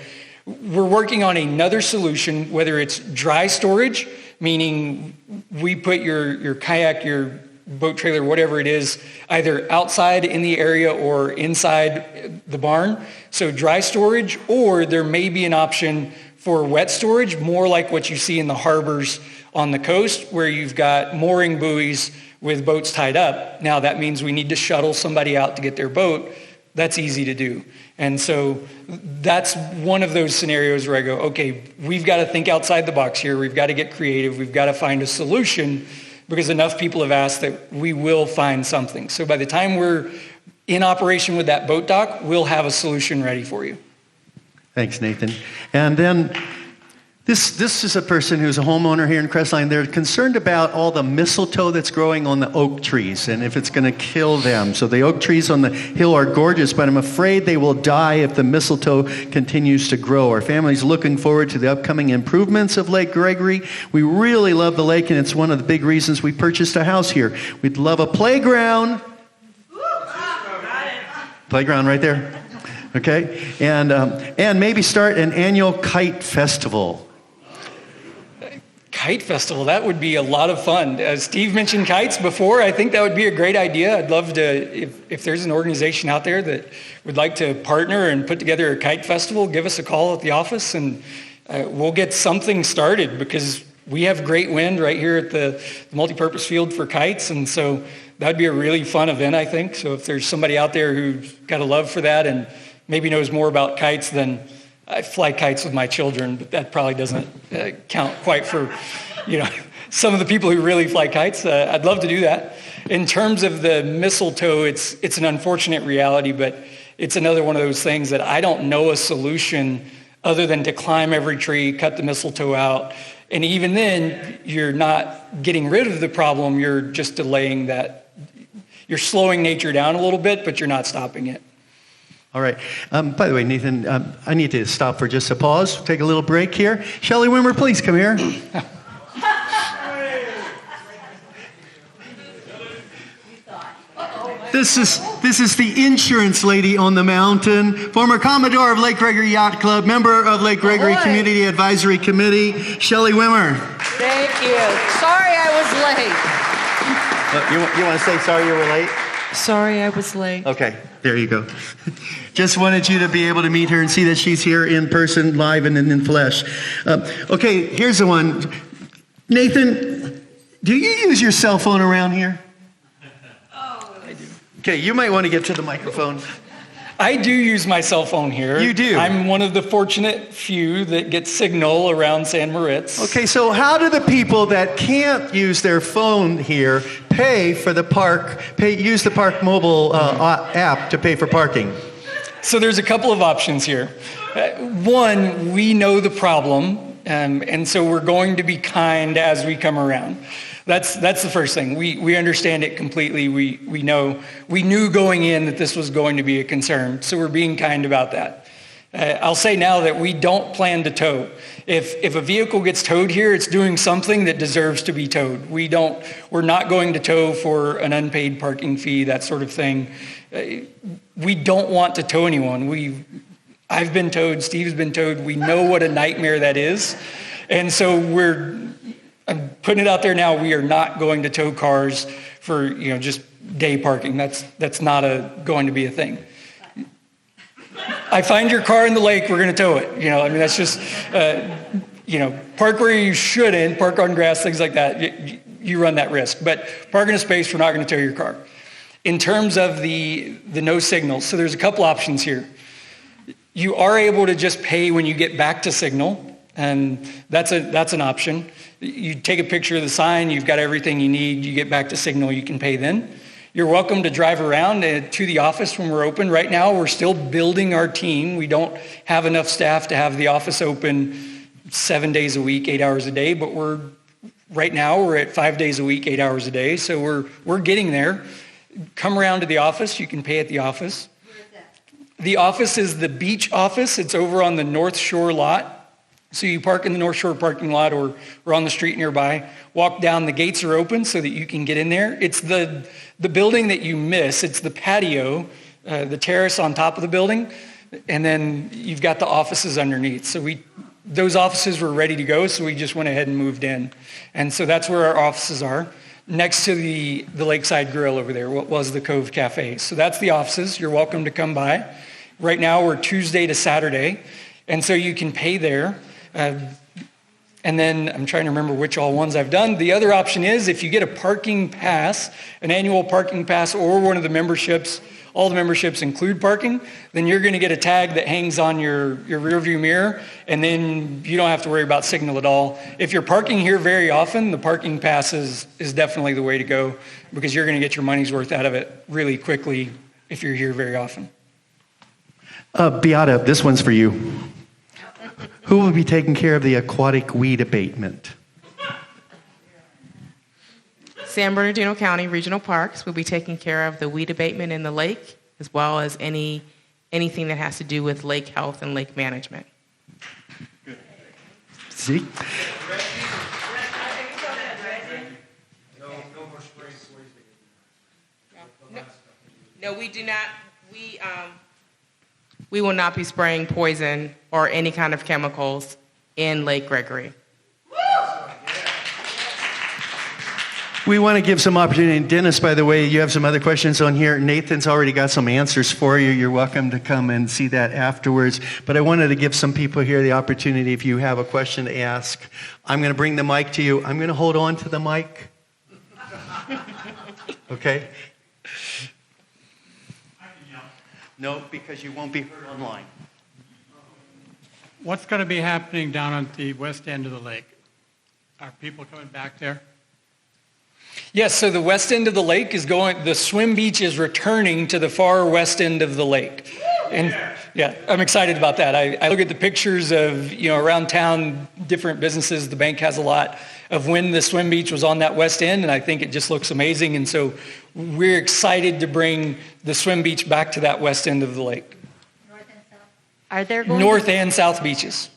we're working on another solution, whether it's dry storage, meaning we put your kayak, your boat trailer, whatever it is, either outside in the area or inside the barn. So dry storage, or there may be an option for wet storage, more like what you see in the harbors on the coast, where you've got mooring buoys with boats tied up. Now that means we need to shuttle somebody out to get their boat. That's easy to do. And so that's one of those scenarios where I go, okay, we've got to think outside the box here. We've got to get creative. We've got to find a solution, because enough people have asked that we will find something. So by the time we're in operation with that boat dock, we'll have a solution ready for you. Thanks, Nathan. And then this is a person who's a homeowner here in Crestline. They're concerned about all the mistletoe that's growing on the oak trees and if it's going to kill them. So the oak trees on the hill are gorgeous, but I'm afraid they will die if the mistletoe continues to grow. Our family's looking forward to the upcoming improvements of Lake Gregory. We really love the lake, and it's one of the big reasons we purchased a house here. We'd love a playground. Playground right there. Okay, and maybe start an annual kite festival. Kite festival, that would be a lot of fun. As Steve mentioned kites before, I think that would be a great idea. I'd love to, if there's an organization out there that would like to partner and put together a kite festival, give us a call at the office, and we'll get something started because we have great wind right here at the multipurpose field for kites. And so that'd be a really fun event, I think. So if there's somebody out there who's got a love for that and maybe knows more about kites than I fly kites with my children, but that probably doesn't count quite for, some of the people who really fly kites. I'd love to do that. In terms of the mistletoe, it's an unfortunate reality, but it's another one of those things that I don't know a solution other than to climb every tree, cut the mistletoe out. And even then, you're not getting rid of the problem, you're just delaying that. You're slowing nature down a little bit, but you're not stopping it. All right. By the way, Nathan, I need to stop for just a pause, take a little break here. Shelley Wimmer, please come here. This is the insurance lady on the mountain, former Commodore of Lake Gregory Yacht Club, member of Lake Gregory Community Advisory Committee, Shelley Wimmer. Thank you. Sorry I was late. You want to say sorry you were late? Sorry I was late. Okay, there you go. Just wanted you to be able to meet her and see that she's here in person, live and in flesh. Okay, here's the one. Nathan, do you use your cell phone around here? Okay, you might want to get to the microphone. I do use my cell phone here. You do? I'm one of the fortunate few that get signal around San Moritz. Okay, so how do the people that can't use their phone here pay for the park, use the park mobile app to pay for parking? So there's a couple of options here. One, we know the problem, and so we're going to be kind as we come around. That's the first thing. We understand it completely. We knew going in that this was going to be a concern, so we're being kind about that. I'll say now that we don't plan to tow. If a vehicle gets towed here, it's doing something that deserves to be towed. We're not going to tow for an unpaid parking fee, that sort of thing. We don't want to tow anyone. I've been towed, Steve's been towed. We know what a nightmare that is. And so I'm putting it out there now, we are not going to tow cars for, just day parking. That's not going to be a thing. I find your car in the lake, we're going to tow it. That's just, park where you shouldn't, park on grass, things like that. You run that risk. But park in a space, we're not going to tow your car. In terms of the no signals, so there's a couple options here. You are able to just pay when you get back to signal, and that's an option. You take a picture of the sign, you've got everything you need, you get back to signal, you can pay then. You're welcome to drive around to the office when we're open. Right now, we're still building our team. We don't have enough staff to have the office open 7 days a week, 8 hours a day, but right now we're at 5 days a week, 8 hours a day, so we're getting there. Come around to the office, you can pay at the office. Where is that? The office is the beach office. It's over on the North Shore lot. So you park in the North Shore parking lot or on the street nearby. Walk down, the gates are open so that you can get in there. It's the building that you miss. It's the patio, the terrace on top of the building, and then you've got the offices underneath. So those offices were ready to go, so we just went ahead and moved in. And so that's where our offices are, next to the Lakeside Grill over there, what was the Cove Cafe. So that's the offices. You're welcome to come by. Right now we're Tuesday to Saturday, and so you can pay there. And then I'm trying to remember which all ones I've done. The other option is if you get a parking pass, an annual parking pass, or one of the memberships, all the memberships include parking, then you're going to get a tag that hangs on your rearview mirror, and then you don't have to worry about signal at all. If you're parking here very often, the parking pass is definitely the way to go because you're going to get your money's worth out of it really quickly if you're here very often. Beata, this one's for you. Who will be taking care of the aquatic weed abatement? San Bernardino County Regional Parks will be taking care of the weed abatement in the lake, as well as anything that has to do with lake health and lake management. See? No, we do not. We will not be spraying poison or any kind of chemicals in Lake Gregory. We want to give some opportunity. Dennis, by the way, you have some other questions on here. Nathan's already got some answers for you. You're welcome to come and see that afterwards. But I wanted to give some people here the opportunity, if you have a question to ask. I'm going to bring the mic to you. I'm going to hold on to the mic. Okay? No, because you won't be heard online. What's going to be happening down at the west end of the lake? Are people coming back there? Yes, so the west end of the lake is the swim beach is returning to the far west end of the lake. And yeah, I'm excited about that. I look at the pictures of, around town, different businesses, the bank has a lot of when the swim beach was on that west end, and I think it just looks amazing. And so we're excited to bring the swim beach back to that west end of the lake. North and south? Are there going North and south beaches.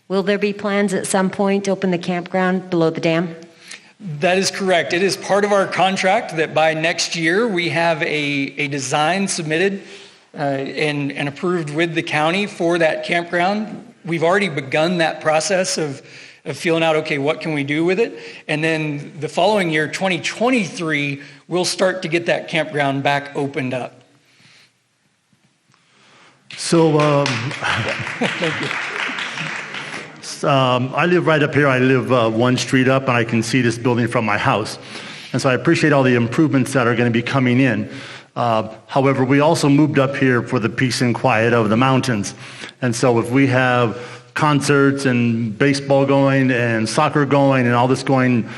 Will there be plans at some point to open the campground below the dam? That is correct. It is part of our contract that by next year we have a design submitted and approved with the county for that campground. We've already begun that process of feeling out, okay, what can we do with it? And then the following year, 2023, we'll start to get that campground back opened up. So, Thank you. I live right up here. I live one street up, and I can see this building from my house. And so I appreciate all the improvements that are going to be coming in. However, we also moved up here for the peace and quiet of the mountains. And so if we have concerts and baseball going and soccer going and all this going,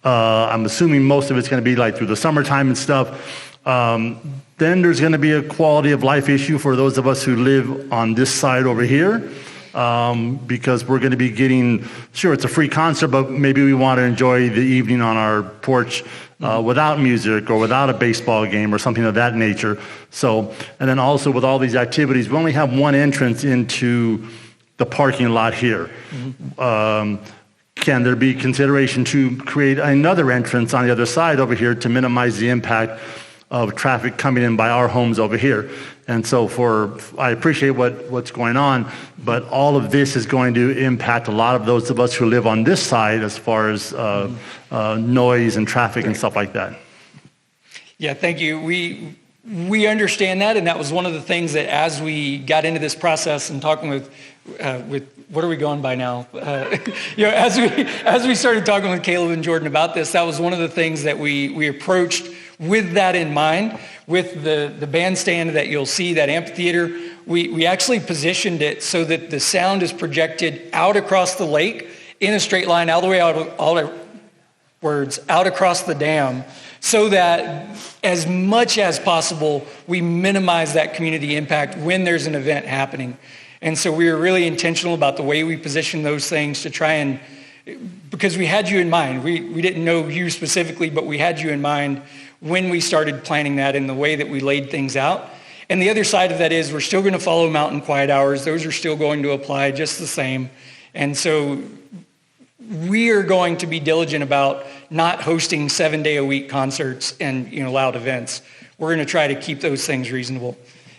I'm assuming most of it's going to be like through the summertime and stuff, then there's going to be a quality of life issue for those of us who live on this side over here. Because we're going to be getting, sure, it's a free concert, but maybe we want to enjoy the evening on our porch without music or without a baseball game or something of that nature. So, and then also with all these activities, we only have one entrance into the parking lot here. Can there be consideration to create another entrance on the other side over here to minimize the impact of traffic coming in by our homes over here? And so I appreciate what's going on, but all of this is going to impact a lot of those of us who live on this side as far as noise and traffic and stuff like that. Yeah, thank you. We understand that, and that was one of the things that as we got into this process and talking with what are we going by now? As we started talking with Caleb and Jordan about this, that was one of the things that we approached with that in mind. With the bandstand that you'll see, that amphitheater, we actually positioned it so that the sound is projected out across the lake in a straight line all the way out across the dam, so that as much as possible we minimize that community impact when there's an event happening. And so we were really intentional about the way we position those things to try and, because we had you in mind. We didn't know you specifically, but we had you in mind when we started planning that in the way that we laid things out. And the other side of that is we're still going to follow mountain quiet hours. Those are still going to apply just the same. And so we are going to be diligent about not hosting 7-day-a-week concerts and loud events. We're going to try to keep those things reasonable.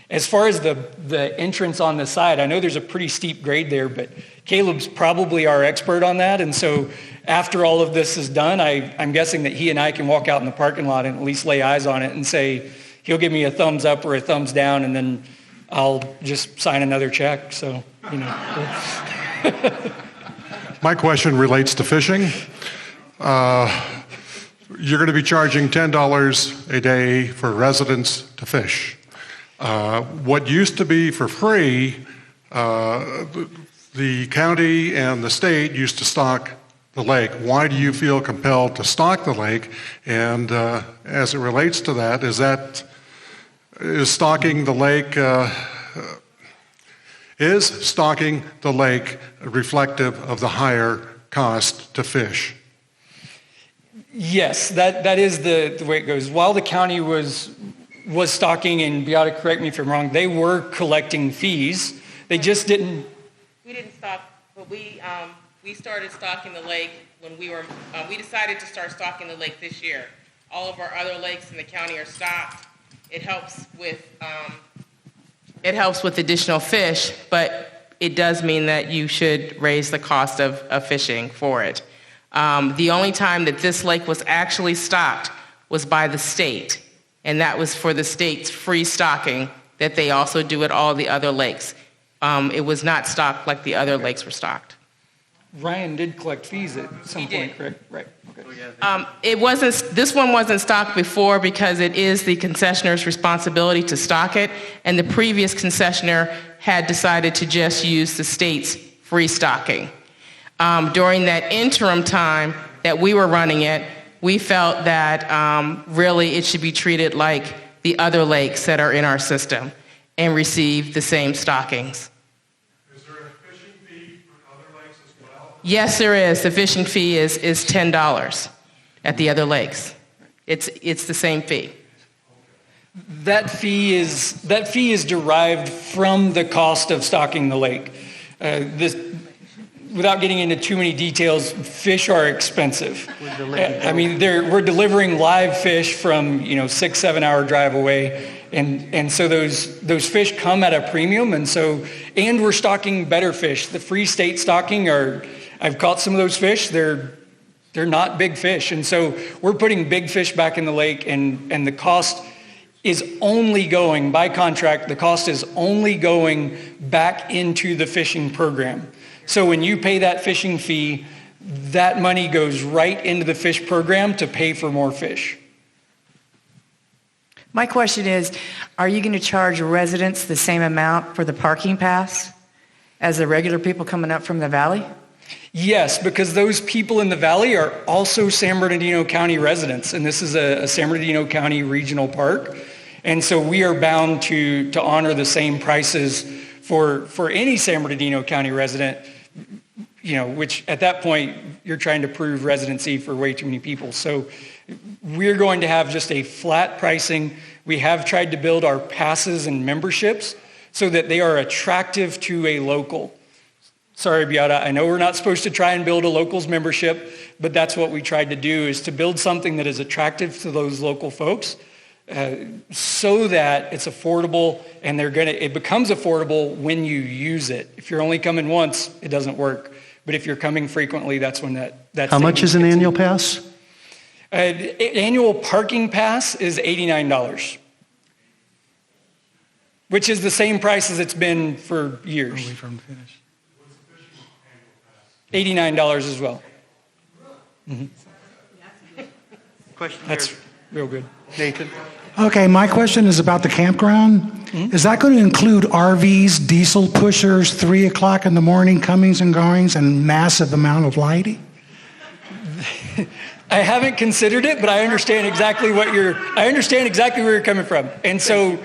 As far as the entrance on the side, I know there's a pretty steep grade there, but Caleb's probably our expert on that. And so after all of this is done, I'm guessing that he and I can walk out in the parking lot and at least lay eyes on it and say, he'll give me a thumbs up or a thumbs down, and then I'll just sign another check. So, My question relates to fishing. You're going to be charging $10 a day for residents to fish. What used to be for free, the county and the state used to stock the lake. Why do you feel compelled to stock the lake? And as it relates to that, is stocking the lake reflective of the higher cost to fish? Yes, that is the way it goes. While the county was stocking, and Beata, correct me if I'm wrong, they were collecting fees. They just didn't. We didn't stock, but we started stocking the lake when we decided to start stocking the lake this year. All of our other lakes in the county are stocked. It helps with additional fish, but it does mean that you should raise the cost of fishing for it. The only time that this lake was actually stocked was by the state, and that was for the state's free stocking that they also do at all the other lakes. It was not stocked like the other lakes were stocked. Ryan did collect fees at some point, correct? Right. Okay. This one wasn't stocked before because it is the concessionaire responsibility to stock it, and the previous concessionaire had decided to just use the state's free stocking. During that interim time that we were running it, we felt that really it should be treated like the other lakes that are in our system and receive the same stockings. Is there a fishing fee for other lakes as well? Yes, there is. The fishing fee is $10 at the other lakes. It's the same fee. That fee is derived from the cost of stocking the lake. Without getting into too many details, fish are expensive. I mean, we're delivering live fish from 6-7 hour drive away, and so those fish come at a premium, and we're stocking better fish. The free state stocking I've caught some of those fish. They're not big fish, and so we're putting big fish back in the lake, and the cost is only going, by contract, the cost is only going back into the fishing program. So when you pay that fishing fee, that money goes right into the fish program to pay for more fish. My question is, are you going to charge residents the same amount for the parking pass as the regular people coming up from the valley? Yes, because those people in the valley are also San Bernardino County residents, and this is a San Bernardino County regional park. And so we are bound to honor the same prices for any San Bernardino County resident, which at that point you're trying to prove residency for way too many people. So we're going to have just a flat pricing. We have tried to build our passes and memberships so that they are attractive to a local. Sorry, Beata, I know we're not supposed to try and build a locals membership, but that's what we tried to do, is to build something that is attractive to those local folks. So that it's affordable, and it becomes affordable when you use it. If you're only coming once, it doesn't work. But if you're coming frequently, that's when that's. How much is an annual pass? Annual parking pass is $89, which is the same price as it's been for years. $89 as well. Mm-hmm. Question. That's real good. Nathan. Okay, my question is about the campground. Mm-hmm. Is that going to include RVs, diesel pushers, 3 o'clock in the morning comings and goings, and massive amount of lighting? I haven't considered it, but I understand exactly where you're coming from. And so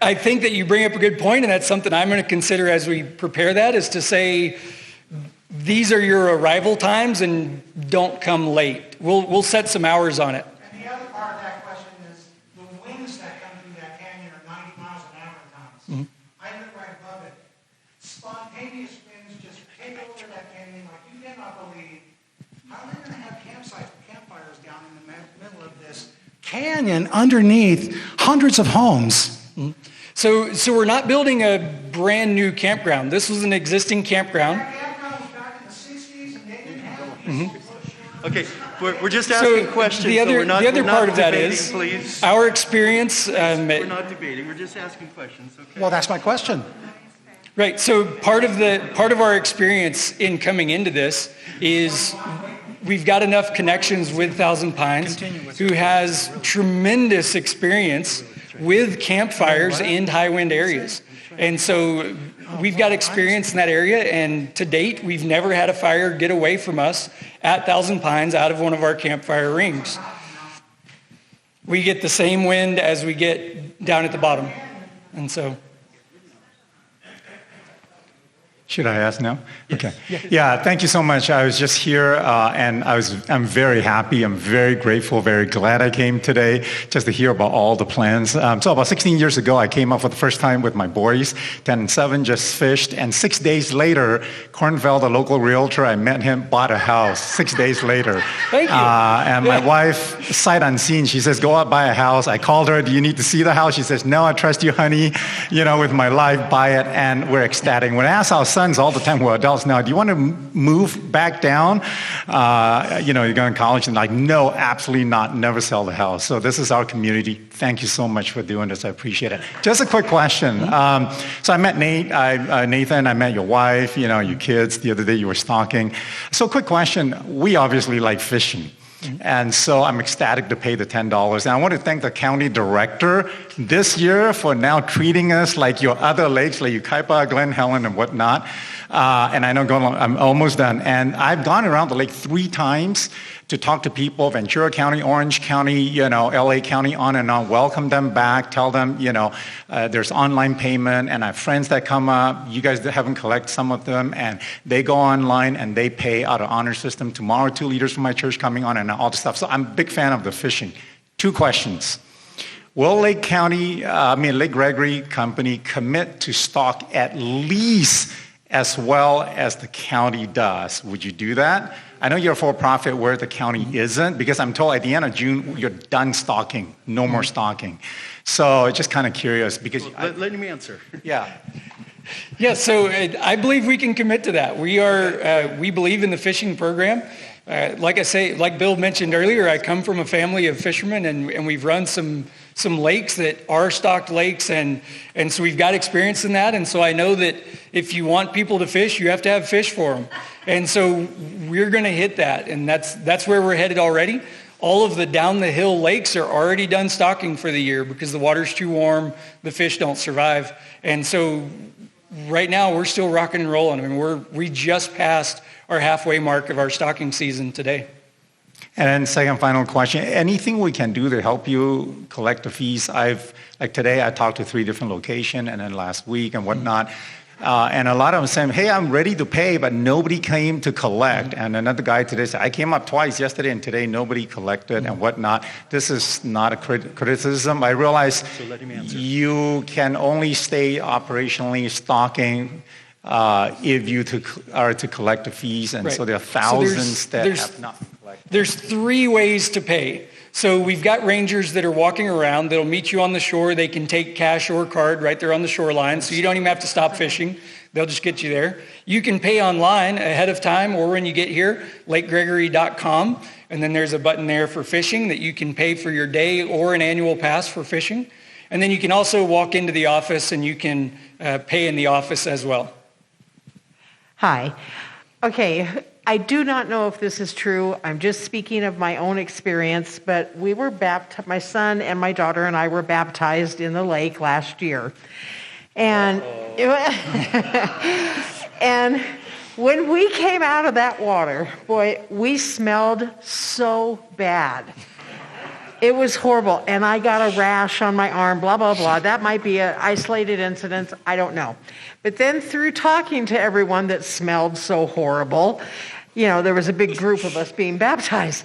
I think that you bring up a good point, and that's something I'm going to consider as we prepare that, is to say, these are your arrival times and don't come late. We'll set some hours on it. And the other part of that question is the winds that come through that canyon are 90 miles an hour at times. Mm-hmm. I live right above it. Spontaneous winds just take over that canyon like you cannot believe. How are they going to have campfires down in the middle of this canyon underneath hundreds of homes? Mm-hmm. So we're not building a brand new campground. This was an existing campground. Mm-hmm. Okay, we're just asking questions. The other part of that is, please. Our experience. We're not debating. We're just asking questions. Okay. Well, that's my question. Right. So part of our experience in coming into this is we've got enough connections with Thousand Pines, who has tremendous experience with campfires in high wind areas, and so we've got experience in that area, and to date, we've never had a fire get away from us at Thousand Pines out of one of our campfire rings. We get the same wind as we get down at the bottom. And so... Should I ask now? Yes. Okay. Yeah, thank you so much. I was just here, and I'm very happy. I'm very grateful, very glad I came today just to hear about all the plans. So about 16 years ago, I came up for the first time with my boys, 10 and 7, just fished. And 6 days later, Cornville, the local realtor, I met him, bought a house 6 days later. Thank you. And my wife, sight unseen, she says, go out, buy a house. I called her, do you need to see the house? She says, no, I trust you, honey. With my life, buy it. And we're ecstatic. When I asked our sons all the time who are adults now, do you want to move back down? You're going to college, and like, no, absolutely not. Never sell the house. So this is our community. Thank you so much for doing this. I appreciate it. Just a quick question. So I met Nathan. I met your wife, your kids. The other day you were stalking. So quick question. We obviously like fishing. And so I'm ecstatic to pay the $10. And I want to thank the county director this year for now treating us like your other lakes, like Ukaipa, Glen Helen, and whatnot. And I know I'm almost done. And I've gone around the lake 3 times to talk to people, Ventura County, Orange County, LA County, on and on, welcome them back, tell them, there's online payment, and I have friends that come up, you guys that haven't collected some of them, and they go online and they pay out of honor system. Tomorrow, 2 leaders from my church coming on and all the stuff. So I'm a big fan of the fishing. 2 questions. Will Lake Gregory Company commit to stock at least as well as the county does? Would you do that? I know you're a for-profit where the county isn't, because I'm told at the end of June, you're done stocking, no more stocking. So just kind of curious, because... Let me answer. Yeah. Yeah, so I believe we can commit to that. We believe in the fishing program. Like Bill mentioned earlier, I come from a family of fishermen, and we've run some lakes that are stocked lakes, and so we've got experience in that. And so I know that if you want people to fish, you have to have fish for them. And so we're going to hit that, and that's where we're headed already. All of the down the hill lakes are already done stocking for the year because the water's too warm, the fish don't survive. And so right now we're still rocking and rolling. I mean, we just passed our halfway mark of our stocking season today. And then second, final question, anything we can do to help you collect the fees? Like today, I talked to 3 different locations, and then last week and whatnot. And a lot of them saying, hey, I'm ready to pay, but nobody came to collect. And another guy today said, I came up twice yesterday, and today nobody collected and whatnot. This is not a criticism. I realize you can only stay operationally stocking if you are to collect the fees. And so there are thousands that have not collected. There's 3 ways to pay. So we've got rangers that are walking around. They'll meet you on the shore. They can take cash or card right there on the shoreline, so you don't even have to stop fishing. They'll just get you there. You can pay online ahead of time or when you get here, lakegregory.com, and then there's a button there for fishing that you can pay for your day or an annual pass for fishing. And then you can also walk into the office and you can pay in the office as well. Hi. Okay. I do not know if this is true. I'm just speaking of my own experience, but we were baptized, my son and my daughter and I were baptized in the lake last year. And, and when we came out of that water, boy, we smelled so bad. It was horrible. And I got a rash on my arm, blah, blah, blah. That might be an isolated incident. I don't know. But then through talking to everyone that smelled so horrible, there was a big group of us being baptized.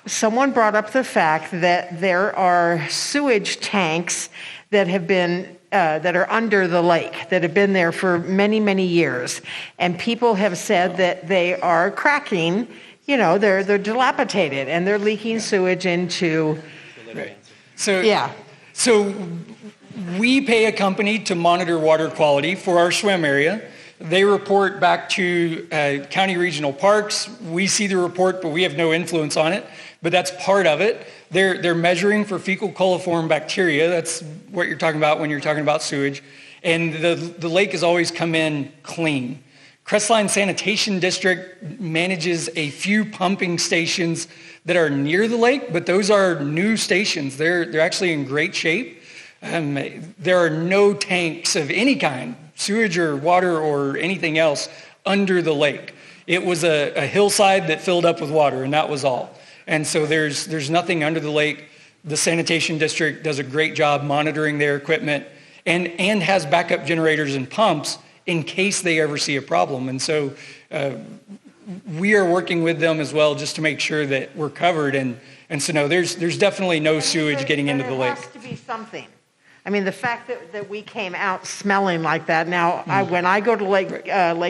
Someone brought up the fact that there are sewage tanks that have been that are under the lake that have been there for many, many years, and people have said that they are cracking. They're dilapidated and they're leaking sewage into. Right. So we pay a company to monitor water quality for our swim area. They report back to county regional parks. We see the report, but we have no influence on it. But that's part of it. They're measuring for fecal coliform bacteria. That's what you're talking about when you're talking about sewage. And the lake has always come in clean. Crestline Sanitation District manages a few pumping stations that are near the lake, but those are new stations. They're actually in great shape. There are no tanks of any kind, sewage or water or anything else, under the lake. It was a hillside that filled up with water, and that was all. And so there's nothing under the lake. The sanitation district does a great job monitoring their equipment and has backup generators and pumps in case they ever see a problem. And so we are working with them as well just to make sure that we're covered. And so no, there's definitely no sewage getting into the lake. There has to be something. I mean, the fact that we came out smelling like that. Now, when I go to Lake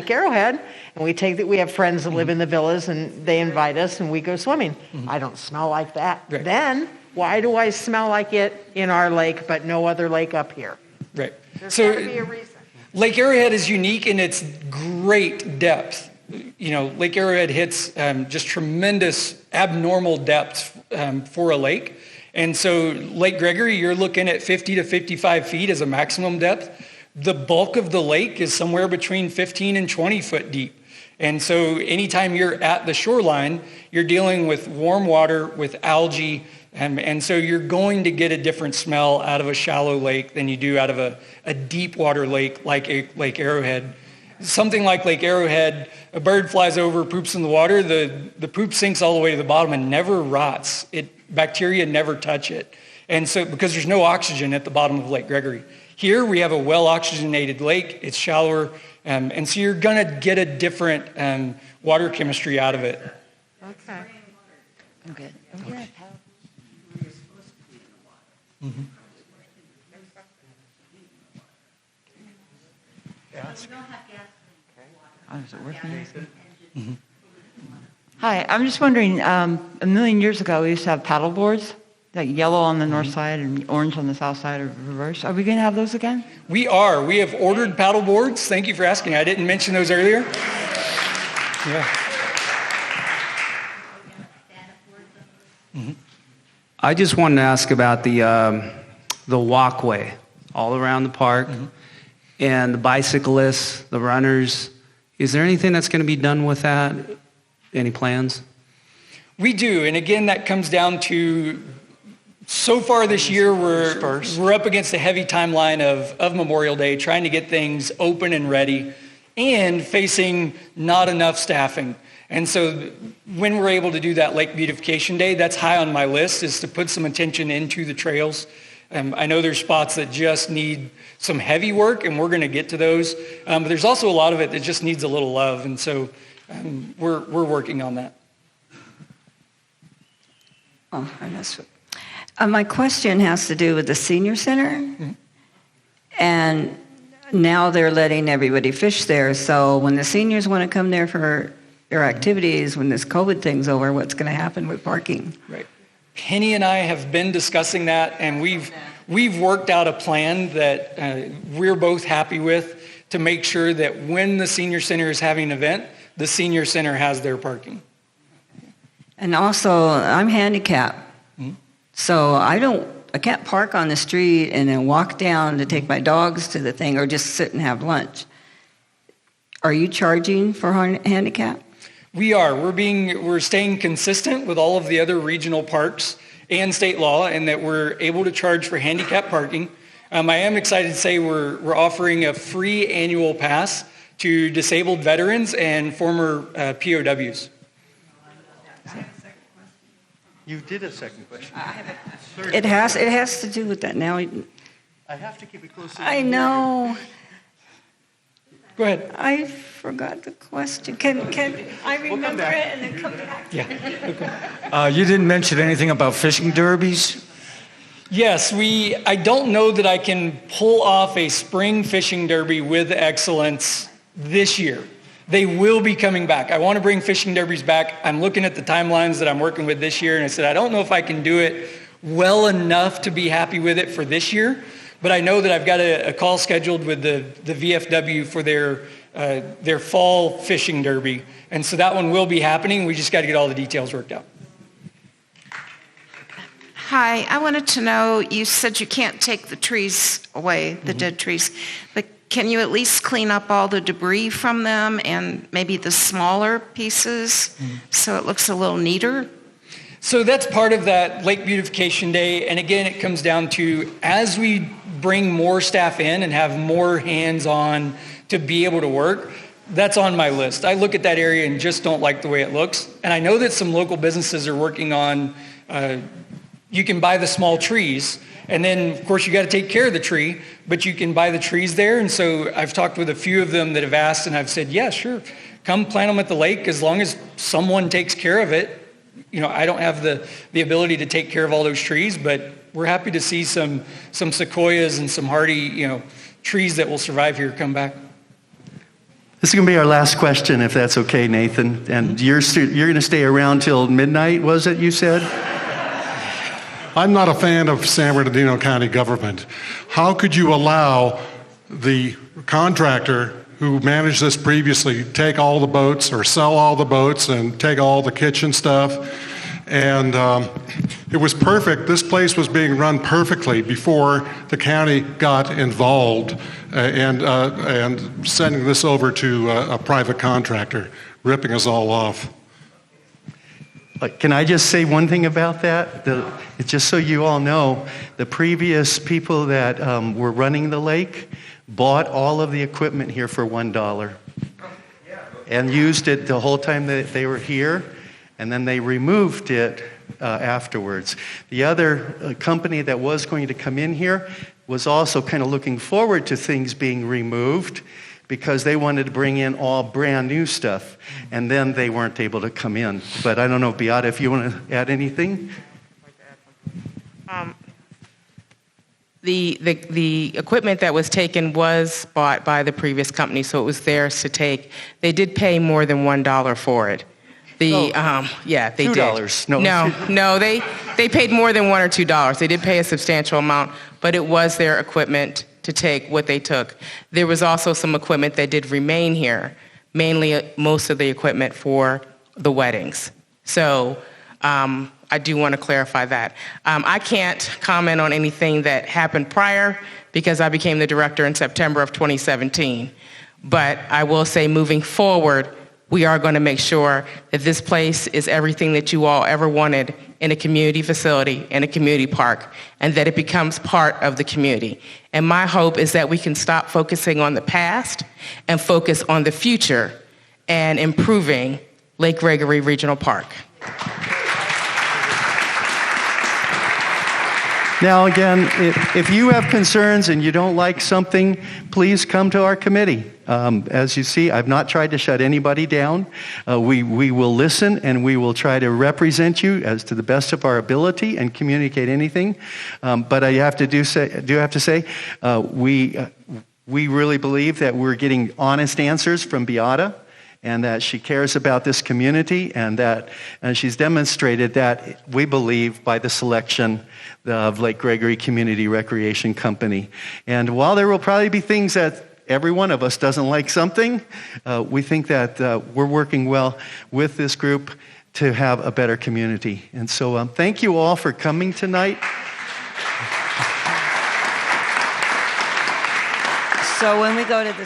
Arrowhead, and we have friends that live in the villas, and they invite us, and we go swimming. I don't smell like that. Right. Then, why do I smell like it in our lake, but no other lake up here? Right. There's got to be a reason. Lake Arrowhead is unique in its great depth. Lake Arrowhead hits just tremendous abnormal depths for a lake. And so Lake Gregory, you're looking at 50 to 55 feet as a maximum depth. The bulk of the lake is somewhere between 15 and 20 foot deep. And so anytime you're at the shoreline, you're dealing with warm water, with algae, and so you're going to get a different smell out of a shallow lake than you do out of a deep water lake like Lake Arrowhead. Something like Lake Arrowhead, a bird flies over, poops in the water, the poop sinks all the way to the bottom and never rots. Bacteria never touch it. And so, because there's no oxygen at the bottom of Lake Gregory. Here we have a well-oxygenated lake, it's shallower, and so you're gonna get a different water chemistry out of it. Okay. I'm good. Okay. Mm-hmm. Mm-hmm. Hi, I'm just wondering, a million years ago we used to have paddle boards, like yellow on the north side and orange on the south side, or reverse. Are we going to have those again? We are. We have ordered paddle boards. Thank you for asking. I didn't mention those earlier. Yeah. Mm-hmm. I just wanted to ask about the walkway all around the park and the bicyclists, the runners. Is there anything that's going to be done with that? Any plans? We do, and again, that comes down to, so far this year, we're up against a heavy timeline of Memorial Day, trying to get things open and ready, and facing not enough staffing. And so when we're able to do that Lake Beautification Day, that's high on my list, is to put some attention into the trails. I know there's spots that just need some heavy work, and we're going to get to those. But there's also a lot of it that just needs a little love, and so we're working on that. Oh, I missed it. My question has to do with the senior center, and now they're letting everybody fish there. So when the seniors want to come there for their activities, when this COVID thing's over, what's going to happen with parking? Right. Penny and I have been discussing that, and we've worked out a plan that we're both happy with to make sure that when the senior center is having an event, the senior center has their parking. And also, I'm handicapped, so I can't park on the street and then walk down to take my dogs to the thing or just sit and have lunch. Are you charging for handicap? We are. We're staying consistent with all of the other regional parks and state law, and that we're able to charge for handicap parking. I am excited to say we're offering a free annual pass to disabled veterans and former POWs. You did a second question. It has to do with that now. I have to keep it close. I know. Go ahead. I forgot the question. Can I remember it and then come back? Yeah. You didn't mention anything about fishing derbies? Yes, I don't know that I can pull off a spring fishing derby with excellence this year. They will be coming back. I want to bring fishing derbies back. I'm looking at the timelines that I'm working with this year, and I said, I don't know if I can do it well enough to be happy with it for this year, but I know that I've got a call scheduled with the VFW for their fall fishing derby, and so that one will be happening. We just got to get all the details worked out. Hi, I wanted to know, you said you can't take the trees away, the dead trees, but can you at least clean up all the debris from them and maybe the smaller pieces so it looks a little neater? So that's part of that Lake Beautification Day, and again, it comes down to, as we bring more staff in and have more hands-on to be able to work, that's on my list. I look at that area and just don't like the way it looks, and I know that some local businesses are working on, you can buy the small trees, and then, of course, you got to take care of the tree, but you can buy the trees there. And so I've talked with a few of them that have asked, and I've said, yeah, sure, come plant them at the lake as long as someone takes care of it. You know, I don't have the ability to take care of all those trees, but we're happy to see some sequoias and some hardy, trees that will survive here come back. This is going to be our last question, if that's okay, Nathan. And you're going to stay around till midnight, was it, you said? I'm not a fan of San Bernardino County government. How could you allow the contractor who managed this previously take all the boats or sell all the boats and take all the kitchen stuff. And it was perfect. This place was being run perfectly before the county got involved and sending this over to a private contractor, ripping us all off. Can I just say one thing about that? Just so you all know, the previous people that were running the lake bought all of the equipment here for $1 and used it the whole time that they were here, and then they removed it afterwards. The other company that was going to come in here was also kind of looking forward to things being removed because they wanted to bring in all brand new stuff, and then they weren't able to come in. But I don't know, Beata, if you want to add anything? The equipment that was taken was bought by the previous company, so it was theirs to take. They did pay more than $1 for it. Yeah, they $2. did. No, they paid more than $1 or $2. They did pay a substantial amount, but it was their equipment to take what they took. There was also some equipment that did remain here, mainly most of the equipment for the weddings. So I do want to clarify that. I can't comment on anything that happened prior because I became the director in September of 2017. But I will say moving forward, we are going to make sure that this place is everything that you all ever wanted in a community facility, in a community park, and that it becomes part of the community. And my hope is that we can stop focusing on the past and focus on the future and improving Lake Gregory Regional Park. Now, again, if you have concerns and you don't like something, please come to our committee. As you see, I've not tried to shut anybody down. We will listen and we will try to represent you as to the best of our ability and communicate anything. But I have to say, we really believe that we're getting honest answers from Beata, and that she cares about this community, and that she's demonstrated that, we believe, by the selection of Lake Gregory Community Recreation Company. And while there will probably be things that every one of us doesn't like something, we think that we're working well with this group to have a better community. And so thank you all for coming tonight. So when we go to the